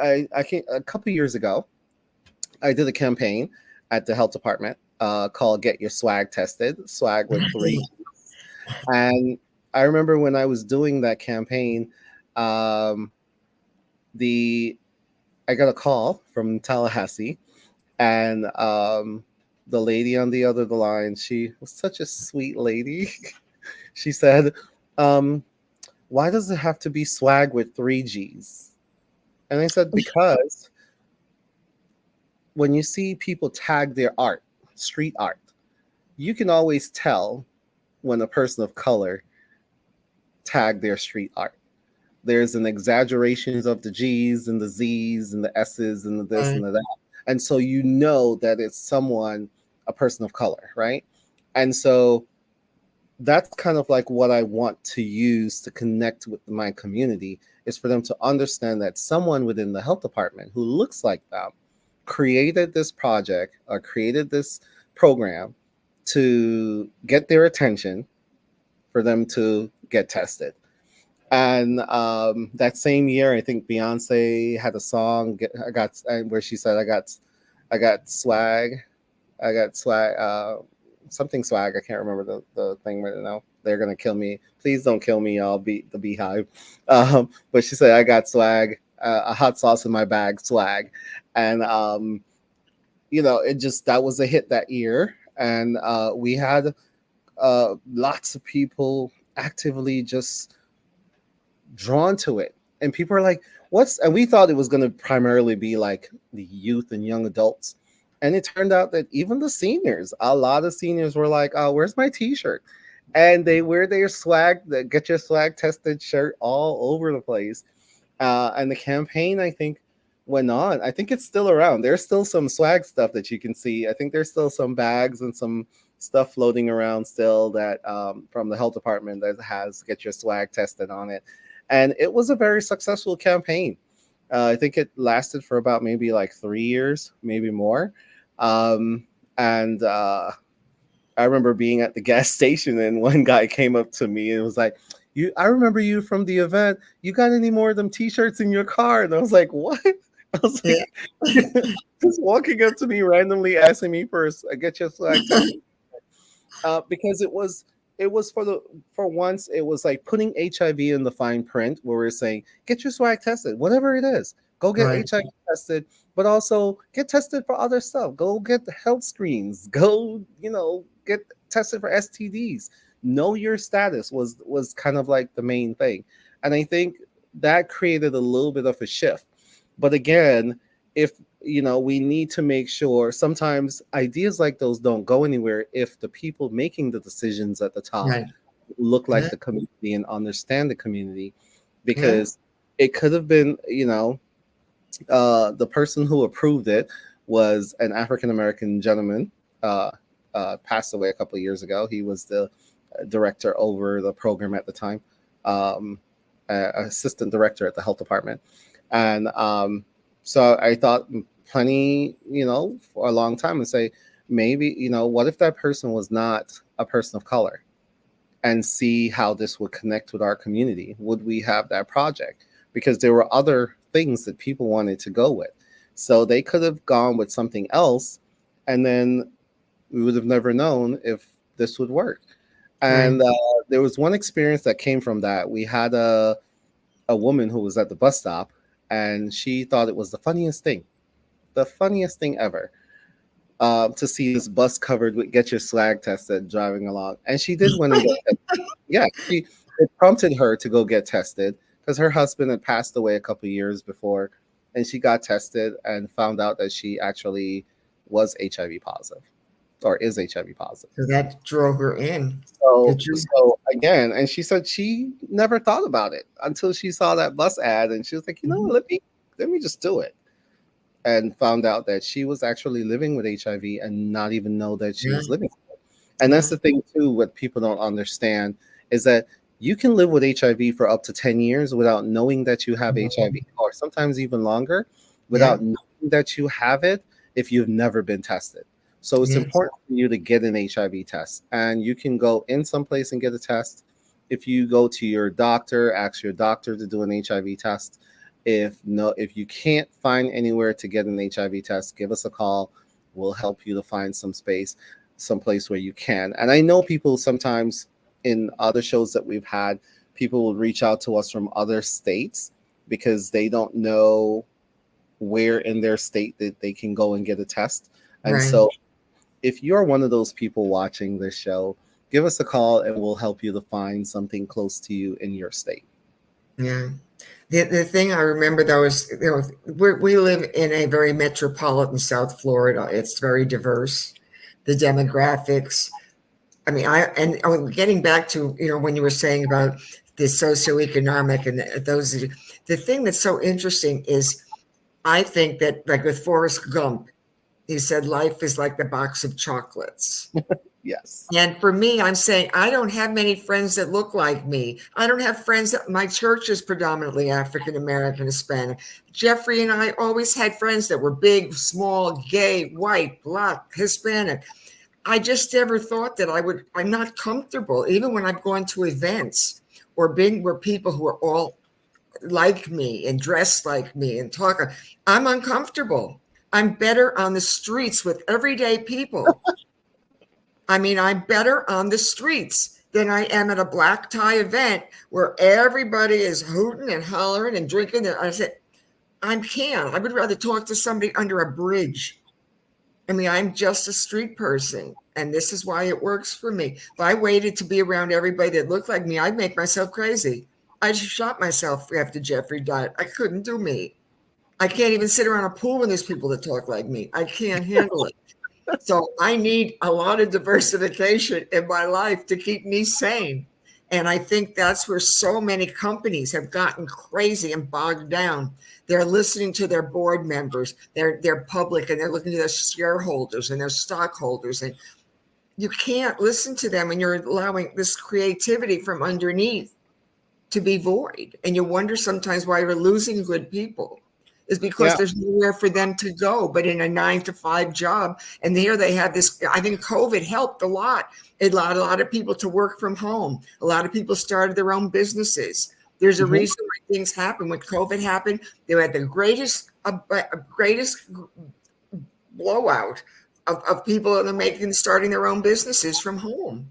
can a couple years ago, I did a campaign at the health department called "Get Your Swag Tested," swag with three. And I remember when I was doing that campaign, um, the I got a call from Tallahassee, and the lady on the other line, she was such a sweet lady. She said, um, "Why does it have to be swag with three G's?" And I said, "Because when you see people tag their art, street art, you can always tell when a person of color tag their street art. There's an exaggerations of the G's and the Z's and the S's and the this and right, the that. And so you know that it's someone, a person of color, right? And so that's kind of like what I want to use to connect with my community is for them to understand that someone within the health department who looks like them created this project or created this program to get their attention for them to get tested. And that same year, I think Beyonce had a song where she said, I got swag, I got swag, something swag. I can't remember the thing right now. They're gonna kill me. Please don't kill me, y'all. Beat the beehive." But she said, "I got swag, a hot sauce in my bag, swag," and it just that was a hit that year, and we had lots of people actively just drawn to it. And people are like, what's, and we thought it was going to primarily be like the youth and young adults. And it turned out that even the seniors, a lot of seniors were like, oh, where's my t shirt? And they wear their swag, the Get Your Swag Tested shirt all over the place. And the campaign, I think, went on. I think it's still around. There's still some swag stuff that you can see. I think there's still some bags and some stuff floating around still that from the health department that has Get Your Swag Tested on it. And it was a very successful campaign. I think it lasted for about maybe like 3 years, maybe more. And I remember being at the gas station and one guy came up to me and was like, I remember you from the event. You got any more of them t-shirts in your car? And I was like, what? I was Yeah. like, just walking up to me randomly asking me for a get your swag tested. Because it was for once it was like putting HIV in the fine print where we're saying get your swag tested, whatever it is, go get Right. HIV tested, but also get tested for other stuff. Go get the health screens. Go, get tested for STDs. Know your status was kind of like the main thing, and I think that created a little bit of a shift. But again, if we need to make sure sometimes ideas like those don't go anywhere if the people making the decisions at the top Right. look like Yeah. the community and understand the community, Yeah. because it could have been, the person who approved it was an African American gentleman, uh, passed away a couple of years ago. He was the director over the program at the time, um, assistant director at the health department. And so I thought plenty, for a long time, and say, maybe, what if that person was not a person of color, and see how this would connect with our community? Would we have that project? Because there were other things that people wanted to go with. So they could have gone with something else, and then we would have never known if this would work. Right. And there was one experience that came from that. We had a woman who was at the bus stop, and she thought it was the funniest thing ever, to see this bus covered with "Get Your Slag Tested" driving along. And she did want to get tested. Yeah, it prompted her to go get tested because her husband had passed away a couple of years before, and she got tested and found out that she actually was HIV positive, or is HIV positive. So that drove her in. So, Did you? so again, and she said she never thought about it until she saw that bus ad, and she was like, Mhm. let me just do it, and found out that she was actually living with HIV and not even know that she Yeah. was living with it. And that's Yeah. the thing too. What people don't understand is that you can live with HIV for up to 10 years without knowing that you have HIV, or sometimes even longer, Yeah. without knowing that you have it if you've never been tested. So it's Yes. important for you to get an HIV test, and you can go in someplace and get a test. If you go to your doctor, ask your doctor to do an HIV test. If you can't find anywhere to get an HIV test, give us a call. We'll help you to find some space, someplace where you can. And I know people sometimes in other shows that we've had, people will reach out to us from other states because they don't know where in their state that they can go and get a test. And Right. so if you're one of those people watching this show, give us a call and we'll help you to find something close to you in your state. Yeah. The thing I remember though is, we live in a very metropolitan South Florida. It's very diverse, the demographics. I mean, getting back to, when you were saying about the socioeconomic and the thing that's so interesting is, I think that, like with Forrest Gump, he said life is like the box of chocolates. Yes. And for me, I'm saying I don't have many friends that look like me. I don't have friends that my church is predominantly African American, Hispanic. Jeffrey and I always had friends that were big, small, gay, white, black, Hispanic. I just never thought that I'm not comfortable, even when I've gone to events or been where people who are all like me and dressed like me and talk. I'm uncomfortable. I'm better on the streets with everyday people. I mean, I'm better on the streets than I am at a black tie event where everybody is hooting and hollering and drinking. I said, I can't. I would rather talk to somebody under a bridge. I mean, I'm just a street person, and this is why it works for me. If I waited to be around everybody that looked like me, I'd make myself crazy. I just shot myself after Jeffrey died. I couldn't do me. I can't even sit around a pool when there's people that talk like me. I can't handle it. So I need a lot of diversification in my life to keep me sane. And I think that's where so many companies have gotten crazy and bogged down. They're listening to their board members, they're public, and they're looking to their shareholders and their stockholders. And you can't listen to them, and you're allowing this creativity from underneath to be void. And you wonder sometimes why you're losing good people. is because Yeah. there's nowhere for them to go but in a 9 to 5 job. And there they have this. I think COVID helped a lot. It allowed a lot of people to work from home. A lot of people started their own businesses. There's a Mhm. reason why things happen. When COVID happened, they had the greatest blowout of people that are starting their own businesses from home.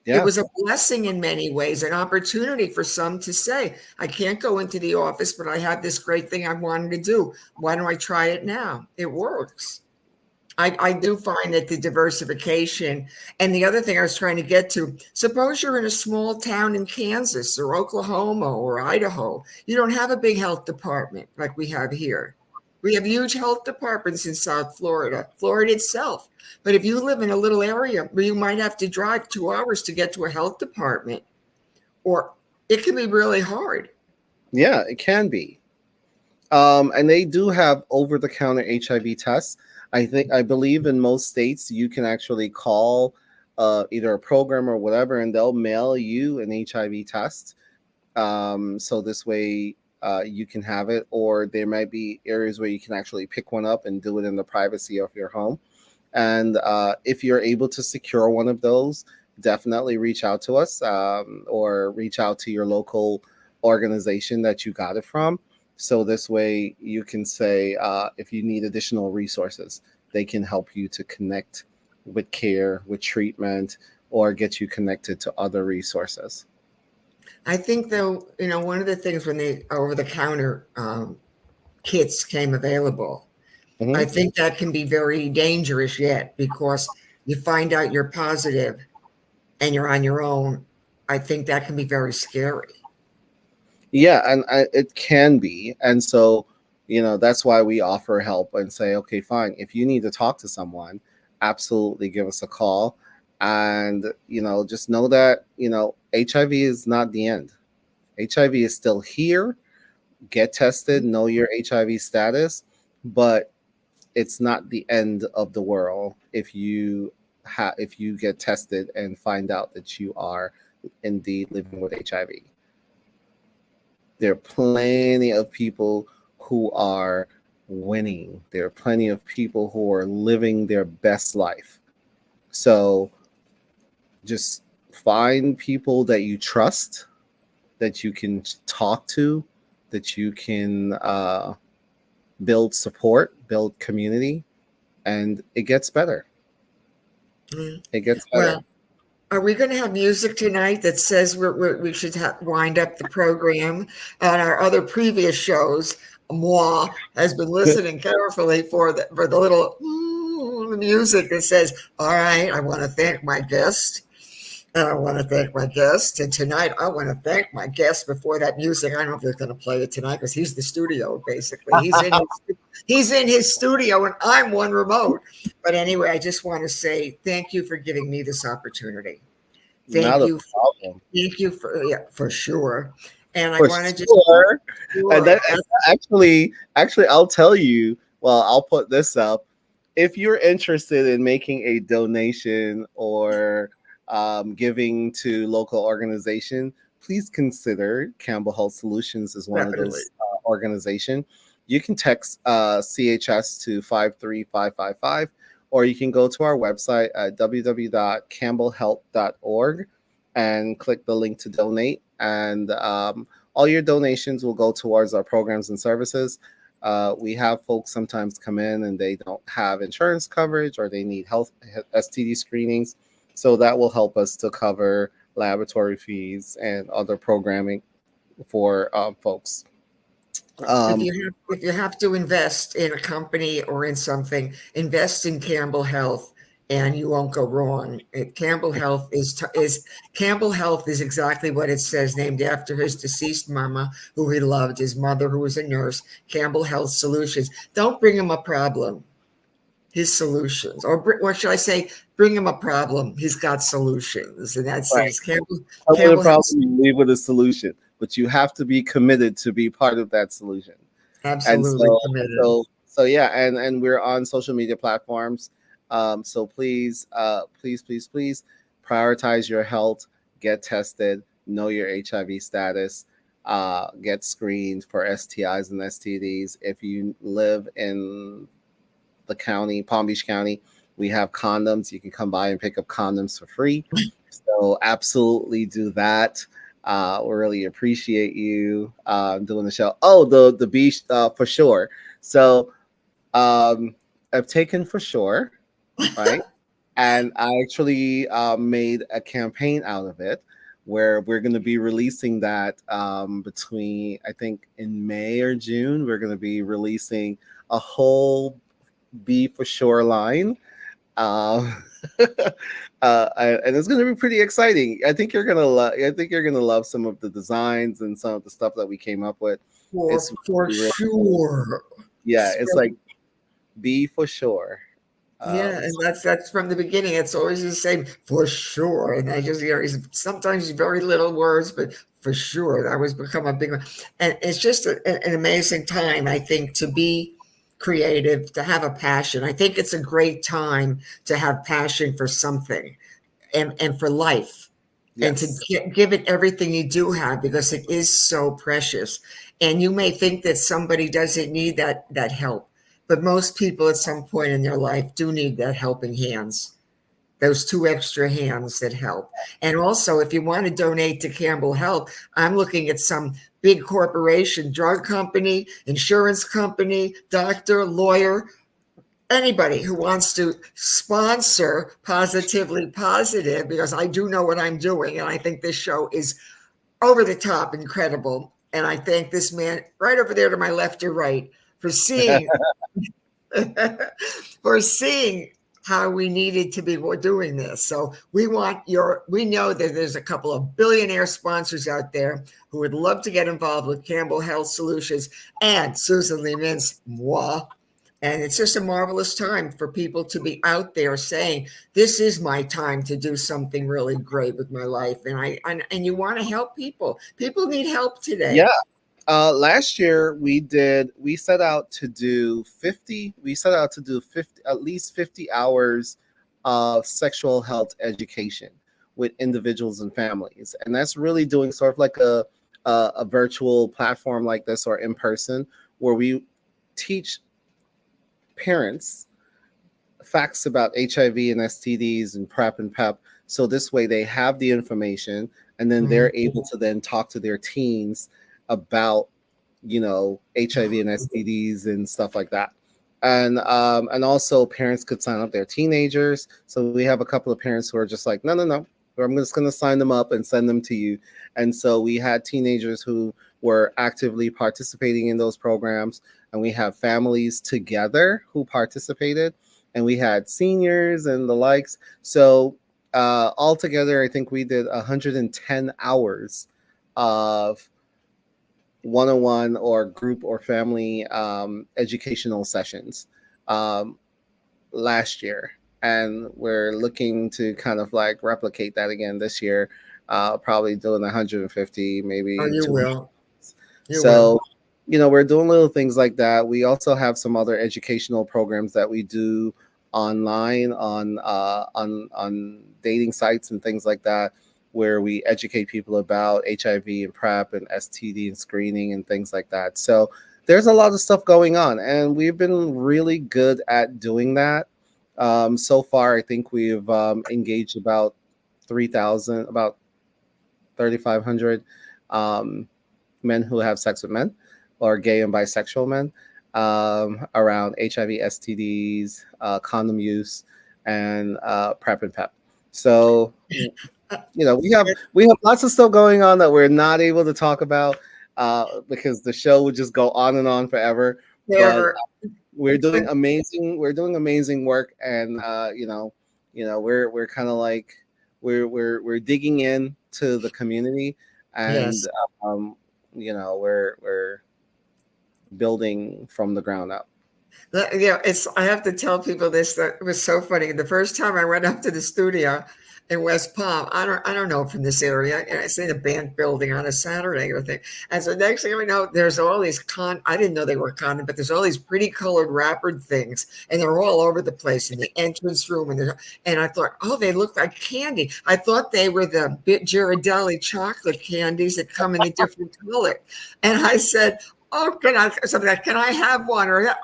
It Yeah. was a blessing in many ways, an opportunity for some to say, I can't go into the office, but I have this great thing I wanted to do. Why don't I try it now? It works. I do find that the diversification, and the other thing I was trying to get to, suppose you're in a small town in Kansas or Oklahoma or Idaho. You don't have a big health department like we have here. We have huge health departments in South Florida, Florida itself. But if you live in a little area where you might have to drive 2 hours to get to a health department, or it can be really hard. Yeah, it can be. And they do have over-the-counter HIV tests. I believe in most states you can actually call either a program or whatever, and they'll mail you an HIV test. So this way you can have it, or there might be areas where you can actually pick one up and do it in the privacy of your home. And if you're able to secure one of those, definitely reach out to us, or reach out to your local organization that you got it from. So this way you can say, if you need additional resources, they can help you to connect with care, with treatment, or get you connected to other resources. I think, though, one of the things when the over the counter kits came available, I Hmm. think that can be very dangerous yet because you find out you're positive and you're on your own. I think that can be very scary. Yeah, and it can be. And so, that's why we offer help and say, okay, fine. If you need to talk to someone, absolutely give us a call. And, just know that, HIV is not the end. HIV is still here. Get tested, know your HIV status, but it's not the end of the world if you get tested and find out that you are indeed living with HIV. There are plenty of people who are winning. There are plenty of people who are living their best life. So just find people that you trust, that you can talk to, that you can build support, build community, and it gets better. Mm. It gets better. Well, are we going to have music tonight that says we should wind up the program? On our other previous shows, Moi has been listening carefully for the little music that says, all right, I want to thank my guest. And I want to thank my guest. And tonight, I want to thank my guest before that music. I don't know if they're going to play it tonight because he's the studio, basically. He's in his studio, and I'm one remote. But anyway, I just want to say thank you for giving me this opportunity. Not Thank a you. problem. Thank you for sure. And I For want to just sure. And sure. that actually I'll tell you, well, I'll put this up. If you're interested in making a donation or giving to local organization, please consider Campbell Health Solutions as one of Definitely. those organization. You can text CHS to 53555, or you can go to our website at www.campbellhealth.org and click the link to donate. And all your donations will go towards our programs and services. We have folks sometimes come in and they don't have insurance coverage or they need health STD screenings. So that will help us to cover laboratory fees and other programming for folks. If Um, you have to invest in a company or in something, invest in Campbell Health, and you won't go wrong. Campbell Health is exactly what it says, named after his deceased mama, who he loved, his mother, who was a nurse. Campbell Health Solutions. Don't bring him a problem. His solutions, or what should I say? Bring him a problem. He's got solutions, and that's it. right. It's Campbell. Come with a Campbell Health. problem, you leave with a solution, but you have to be committed to be part of that solution. And Absolutely so committed. so yeah, and we're on social media platforms. So please prioritize your health, get tested, know your HIV status, get screened for STIs and STDs. If you live in the county, Palm Beach County, we have condoms. You can come by and pick up condoms for free. So absolutely do that. We really appreciate you doing the show. Oh, the beach for sure. So I've taken for sure, right? And I actually made a campaign out of it where we're going to be releasing that between, I think, in May or June. We're going to be releasing a whole Be for Sure line. Um, and it's going to be pretty exciting. I think you're gonna love. I think you're gonna love some of the designs and some of the stuff that we came up with. It's For really, sure. yeah. It's like Be for Sure. Yeah, and that's from the beginning. It's always the same for sure. And I just hear sometimes very little words, but for sure that was become a big one. And it's just an amazing time, I think, to be creative, to have a passion. I think it's a great time to have passion for something and for life and to Yes. give it everything you do have because it is so precious. And you may think that somebody doesn't need that help, but most people at some point in their life do need that helping hands, those two extra hands that help. And also, if you want to donate to Campbell Health, I'm looking at some big corporation, drug company, insurance company, doctor, lawyer, anybody who wants to sponsor Positively Positive, because I do know what I'm doing. And I think this show is over the top incredible. And I thank this man right over there to my left or right for seeing for seeing how we needed to be doing this. So we know that there's a couple of billionaire sponsors out there who would love to get involved with Campbell Health Solutions and Susan Lee Mintz, moi. And it's just a marvelous time for people to be out there saying, this is my time to do something really great with my life. And you want to help people. People need help Yeah. today. Last year we set out to do 50 we set out to do 50 at least 50 hours of sexual health education with individuals and families, and that's really doing sort of like a virtual platform like this or in person, where we teach parents facts about HIV and STDs and PrEP and PEP. So this way they have the information, and then they're able to then talk to their teens about, HIV and STDs and stuff like that. And also parents could sign up their teenagers. So we have a couple of parents who are just like, no, no, no, I'm just going to sign them up and send them to you. And so we had teenagers who were actively participating in those programs, and we have families together who participated, and we had seniors and the likes. So altogether, I think we did 110 hours of one-on-one or group or family educational sessions um, last year, and we're looking to kind of like replicate that again this year. Probably doing 150, Oh, maybe you 200. will. You will. So, we're doing little things like that. We also have some other educational programs that we do online on dating sites and things like that, where we educate people about HIV and PrEP and STD and screening and things like that. So there's a lot of stuff going on, and we've been really good at doing that. So far, I think we've engaged about 3,000, about 3,500 um, men who have sex with men, or gay and bisexual men, around HIV, STDs, condom use, and PrEP and PEP. So, we have lots of stuff going on that we're not able to talk about because the show would just go on and on forever. But Never. we're doing amazing work, and we're kind of like we're digging in to the community, and Yes. we're building from the ground up. I have to tell people this, that it was so funny. The first time I went up to the studio, in West Palm. I don't know from this area. And I see the band building on a Saturday or thing. And so next thing we know, there's all these I didn't know they were condom, but there's all these pretty colored wrappered things, and they're all over the place in the entrance room. And I thought, oh, they look like candy. I thought they were the Ghirardelli chocolate candies that come in a different color. And I said, oh, can I have one? Or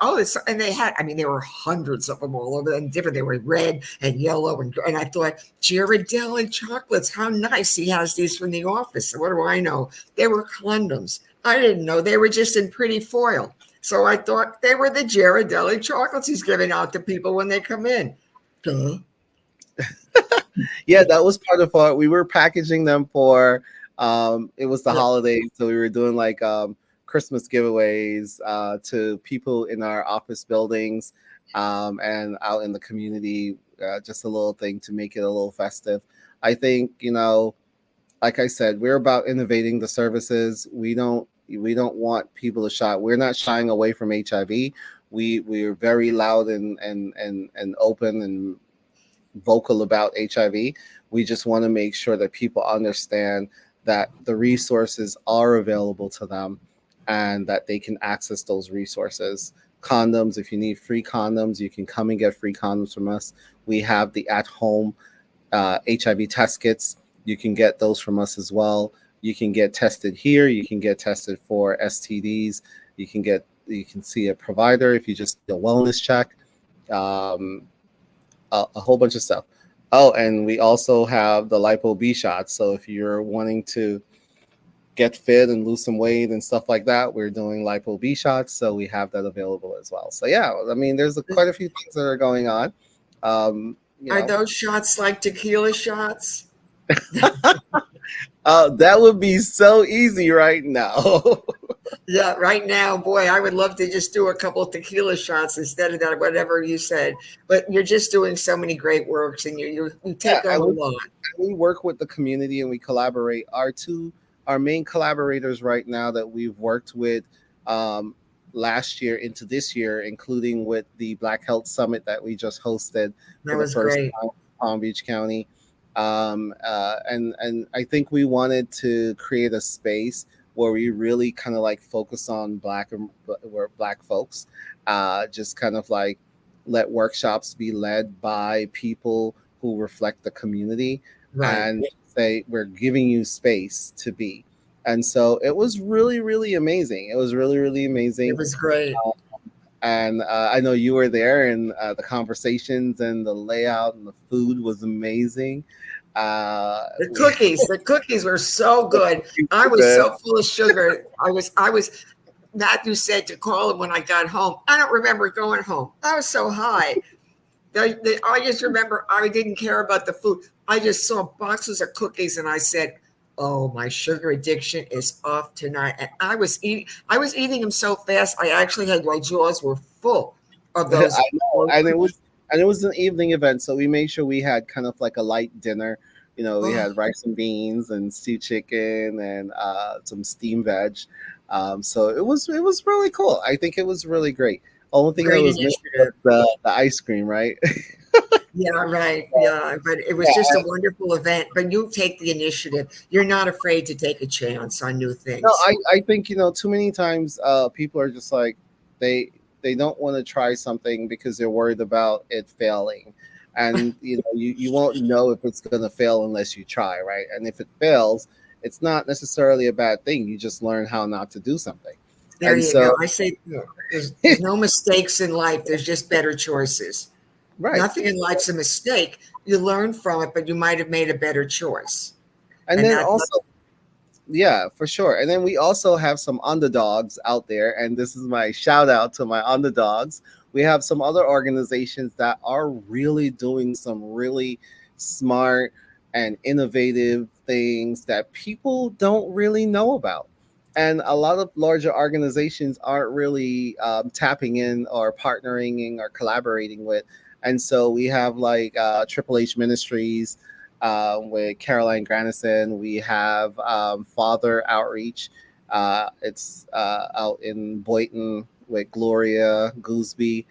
and they had, I mean, there were hundreds of them all over and different. They were red and yellow and I thought, Ghirardelli chocolates, how nice. He has these from the office. What do I know? They were condoms. I didn't know they were just in pretty foil. So I thought they were the Ghirardelli chocolates he's giving out to people when they come in. Duh. Yeah, that was part of our. We were packaging them for. It was the Yeah. holidays, so we were doing like Christmas giveaways to people in our office buildings and out in the community. Just a little thing to make it a little festive. I think like I said, we're about innovating the services. We don't want people to shy. We're not shying away from HIV. We are very loud and open and vocal about HIV. We just want to make sure that people understand that the resources are available to them and that they can access those resources. Condoms, if you need free condoms, you can come and get free condoms from us. We have the at-home HIV test kits. You can get those from us as well. You can get tested here. You can get tested for STDs. You can see a provider if you just do a wellness check. A whole bunch of stuff. Oh, and we also have the lipo B shots. So if you're wanting to get fit and lose some weight and stuff like that, we're doing lipo B shots. So we have that available as well. So yeah, I mean, there's quite a few things that are going on. Are those shots like tequila shots? That would be so easy right now. Yeah, right now, boy, I would love to just do a couple of tequila shots instead of that, whatever you said. But you're just doing so many great works, and you take on a lot. We work with the community and we collaborate. Our main collaborators right now that we've worked with last year into this year, including with the Black Health Summit that we just hosted That for the was first great. time in Palm Beach County. And I think we wanted to create a space where we really kind of like focus on black folks, just kind of like let workshops be led by people who reflect the community Right. and say we're giving you space to be. And so it was really, really amazing. It was really, really amazing. It was great. And I know you were there, and the conversations and the layout and the food was amazing. The cookies were so good. I was so full of sugar. I was. Matthew said to call him when I got home. I don't remember going home. I was so high. I just remember I didn't care about the food. I just saw boxes of cookies, and I said, "Oh, my sugar addiction is off tonight." And I was eating them so fast. I actually had my jaws were full of those. I know, and it was an evening event, so we made sure we had kind of like a light dinner. We had rice and beans and stewed chicken and some steamed veg. So it was really cool. I think it was really great. Only thing that was missing was the ice cream, right? Yeah, right. Yeah, but it was just a wonderful event. But you take the initiative. You're not afraid to take a chance on new things. No, I think too many times people are just like they don't want to try something because they're worried about it failing, and you won't know if it's going to fail unless you try, right? And if it fails, it's not necessarily a bad thing. You just learn how not to do something. There you go. I say there's no mistakes in life. There's just better choices. Right. Nothing in life's a mistake. You learn from it, but you might have made a better choice. And then also, yeah, for sure. And then we also have some underdogs out there. And this is my shout out to my underdogs. We have some other organizations that are really doing some really smart and innovative things that people don't really know about. And a lot of larger organizations aren't really tapping in or partnering or collaborating with. And so we have like Triple H Ministries with Caroline Granison. We have Father Outreach. It's out in Boynton with Gloria Gooseby.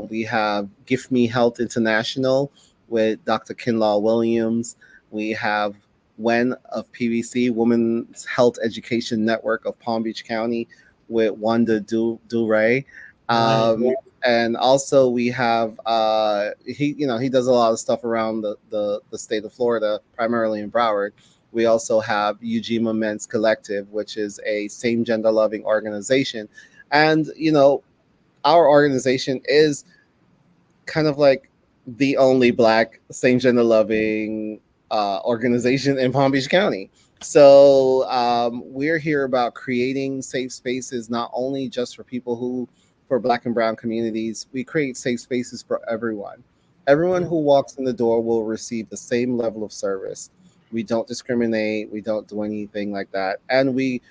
We have Gift Me Health International, with Dr. Kinlaw Williams. We have WEN of PVC, Women's Health Education Network of Palm Beach County, with Wanda Duray. Right. And also we have he does a lot of stuff around the state of Florida, primarily in Broward. We also have Ujima Men's Collective, which is a same gender loving organization. And our organization is kind of like the only Black same gender loving organization in Palm Beach County. So we're here about creating safe spaces, not only just for Black and Brown communities. We create safe spaces for everyone. Everyone who walks in the door will receive the same level of service. We don't discriminate. We don't do anything like that, and we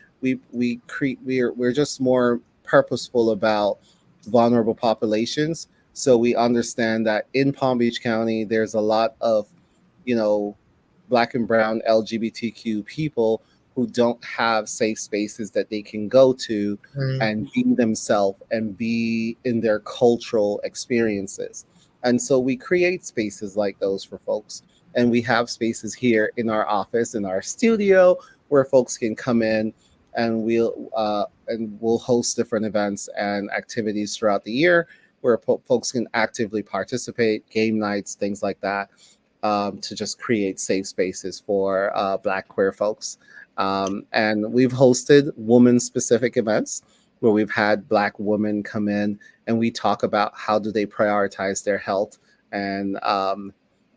create. We're just more purposeful about vulnerable populations. So we understand that in Palm Beach County, there's a lot of, Black and Brown LGBTQ people who don't have safe spaces that they can go to and be themselves and be in their cultural experiences. And so we create spaces like those for folks. And we have spaces here in our office, in our studio, where folks can come in, and we'll host different events and activities throughout the year where folks can actively participate, game nights, things like that, to just create safe spaces for Black queer folks. And we've hosted woman-specific events where we've had Black women come in and we talk about how do they prioritize their health, and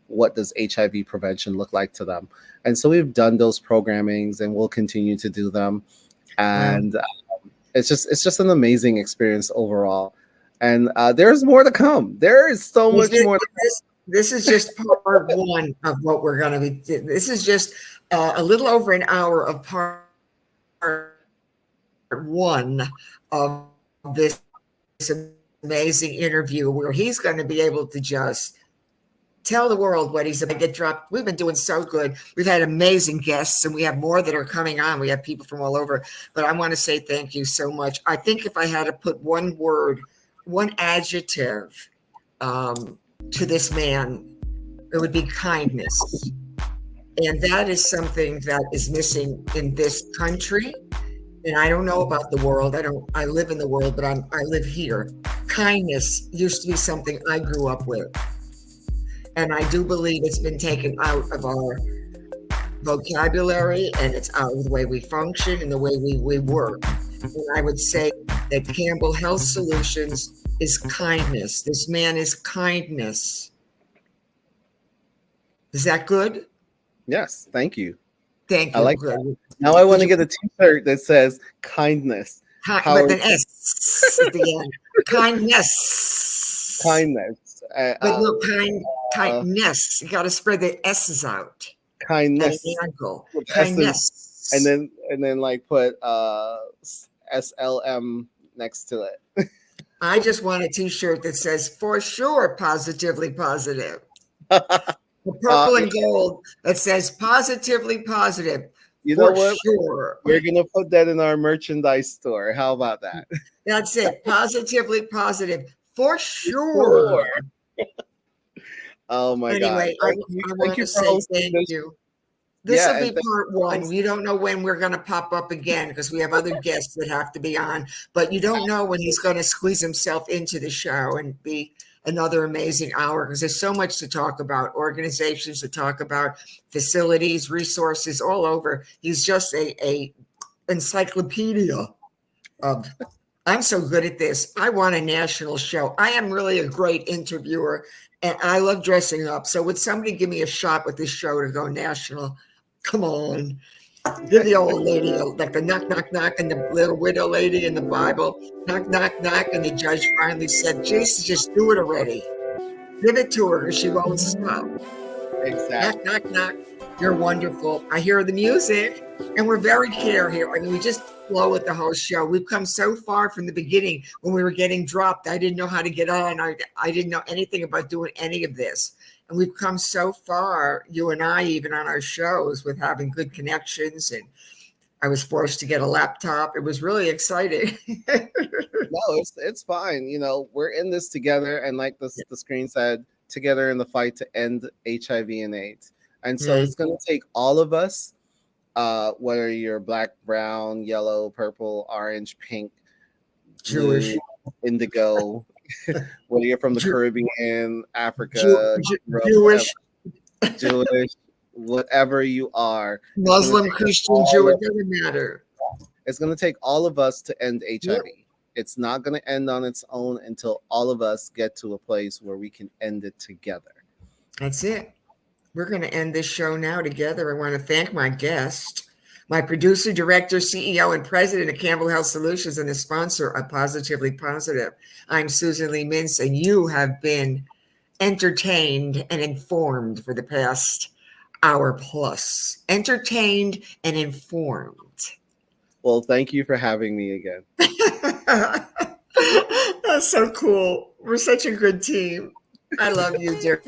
what does HIV prevention look like to them. And so we've done those programmings and we'll continue to do them. And it's just an amazing experience overall. And there's more to come. There is so much more. This is just part one of what we're going to be. This is just a little over an hour of part one of this amazing interview, where he's going to be able to just tell the world what he's about to get dropped. We've been doing so good. We've had amazing guests, and we have more that are coming on. We have people from all over. But I want to say thank you so much. I think if I had to put one word, one adjective to this man, it would be kindness. And that is something that is missing in this country. And I don't know about the world. I live in the world, but I live here. Kindness used to be something I grew up with. And I do believe it's been taken out of our vocabulary, and it's out of the way we function and the way we work. And I would say that Campbell Health Solutions is kindness. This man is kindness. Is that good? Yes, thank you. Thank you. I like that. Now I want to get a t-shirt that says kindness. With an S at the end. Kindness. Kindness. But no, kindness. You got to spread the S's out. Kindness. Kindness. And then like put SLM next to it. I just want a t-shirt that says "For sure, positively positive." The purple and gold that says "Positively positive." You know for what? Sure. We're gonna put that in our merchandise store. How about that? That's it. Positively positive. For sure. Oh my God. Anyway, I want to say thank you. This will be part one. You don't know when we're going to pop up again because we have other guests that have to be on, but you don't know when he's going to squeeze himself into the show and be another amazing hour, because there's so much to talk about, organizations to talk about, facilities, resources all over. He's just a encyclopedia of, I'm so good at this. I want a national show. I am really a great interviewer, and I love dressing up. So would somebody give me a shot with this show to go national? Come on. Give the old lady, like the knock, knock, knock, and the little widow lady in the Bible. Knock, knock, knock. And the judge finally said, Jesus, just do it already. Give it to her, or she won't stop. Exactly. Knock, knock, knock. You're wonderful. I hear the music, and we're very care here. I mean, we just flow with the whole show. We've come so far from the beginning. When we were getting dropped, I didn't know how to get on. I didn't know anything about doing any of this. And we've come so far, you and I, even on our shows, with having good connections. And I was forced to get a laptop. It was really exciting. No, it's fine. You know, we're in this together. And like the screen said, together in the fight to end HIV and AIDS. And so Mm. it's going to take all of us, whether you're black, brown, yellow, purple, orange, pink, Jewish, blue, indigo, whether you're from the Jew, Caribbean, Jew, Africa, Europe, whatever, Jewish, Jewish, whatever you are, it's going to Muslim, take us Christian, Jew, all it of, doesn't matter. it's going to take all of us to end Yep, HIV. It's not going to end on its own until all of us get to a place where we can end it together. that's it. We're going to end this show now together. I want to thank my guest, my producer, director, CEO, and president of Campbell Health Solutions, and the sponsor of Positively Positive. I'm Susan Lee Mintz, and you have been entertained and informed for the past hour plus. Entertained and informed. Well, thank you for having me again. That's so cool. We're such a good team. I love you, dear.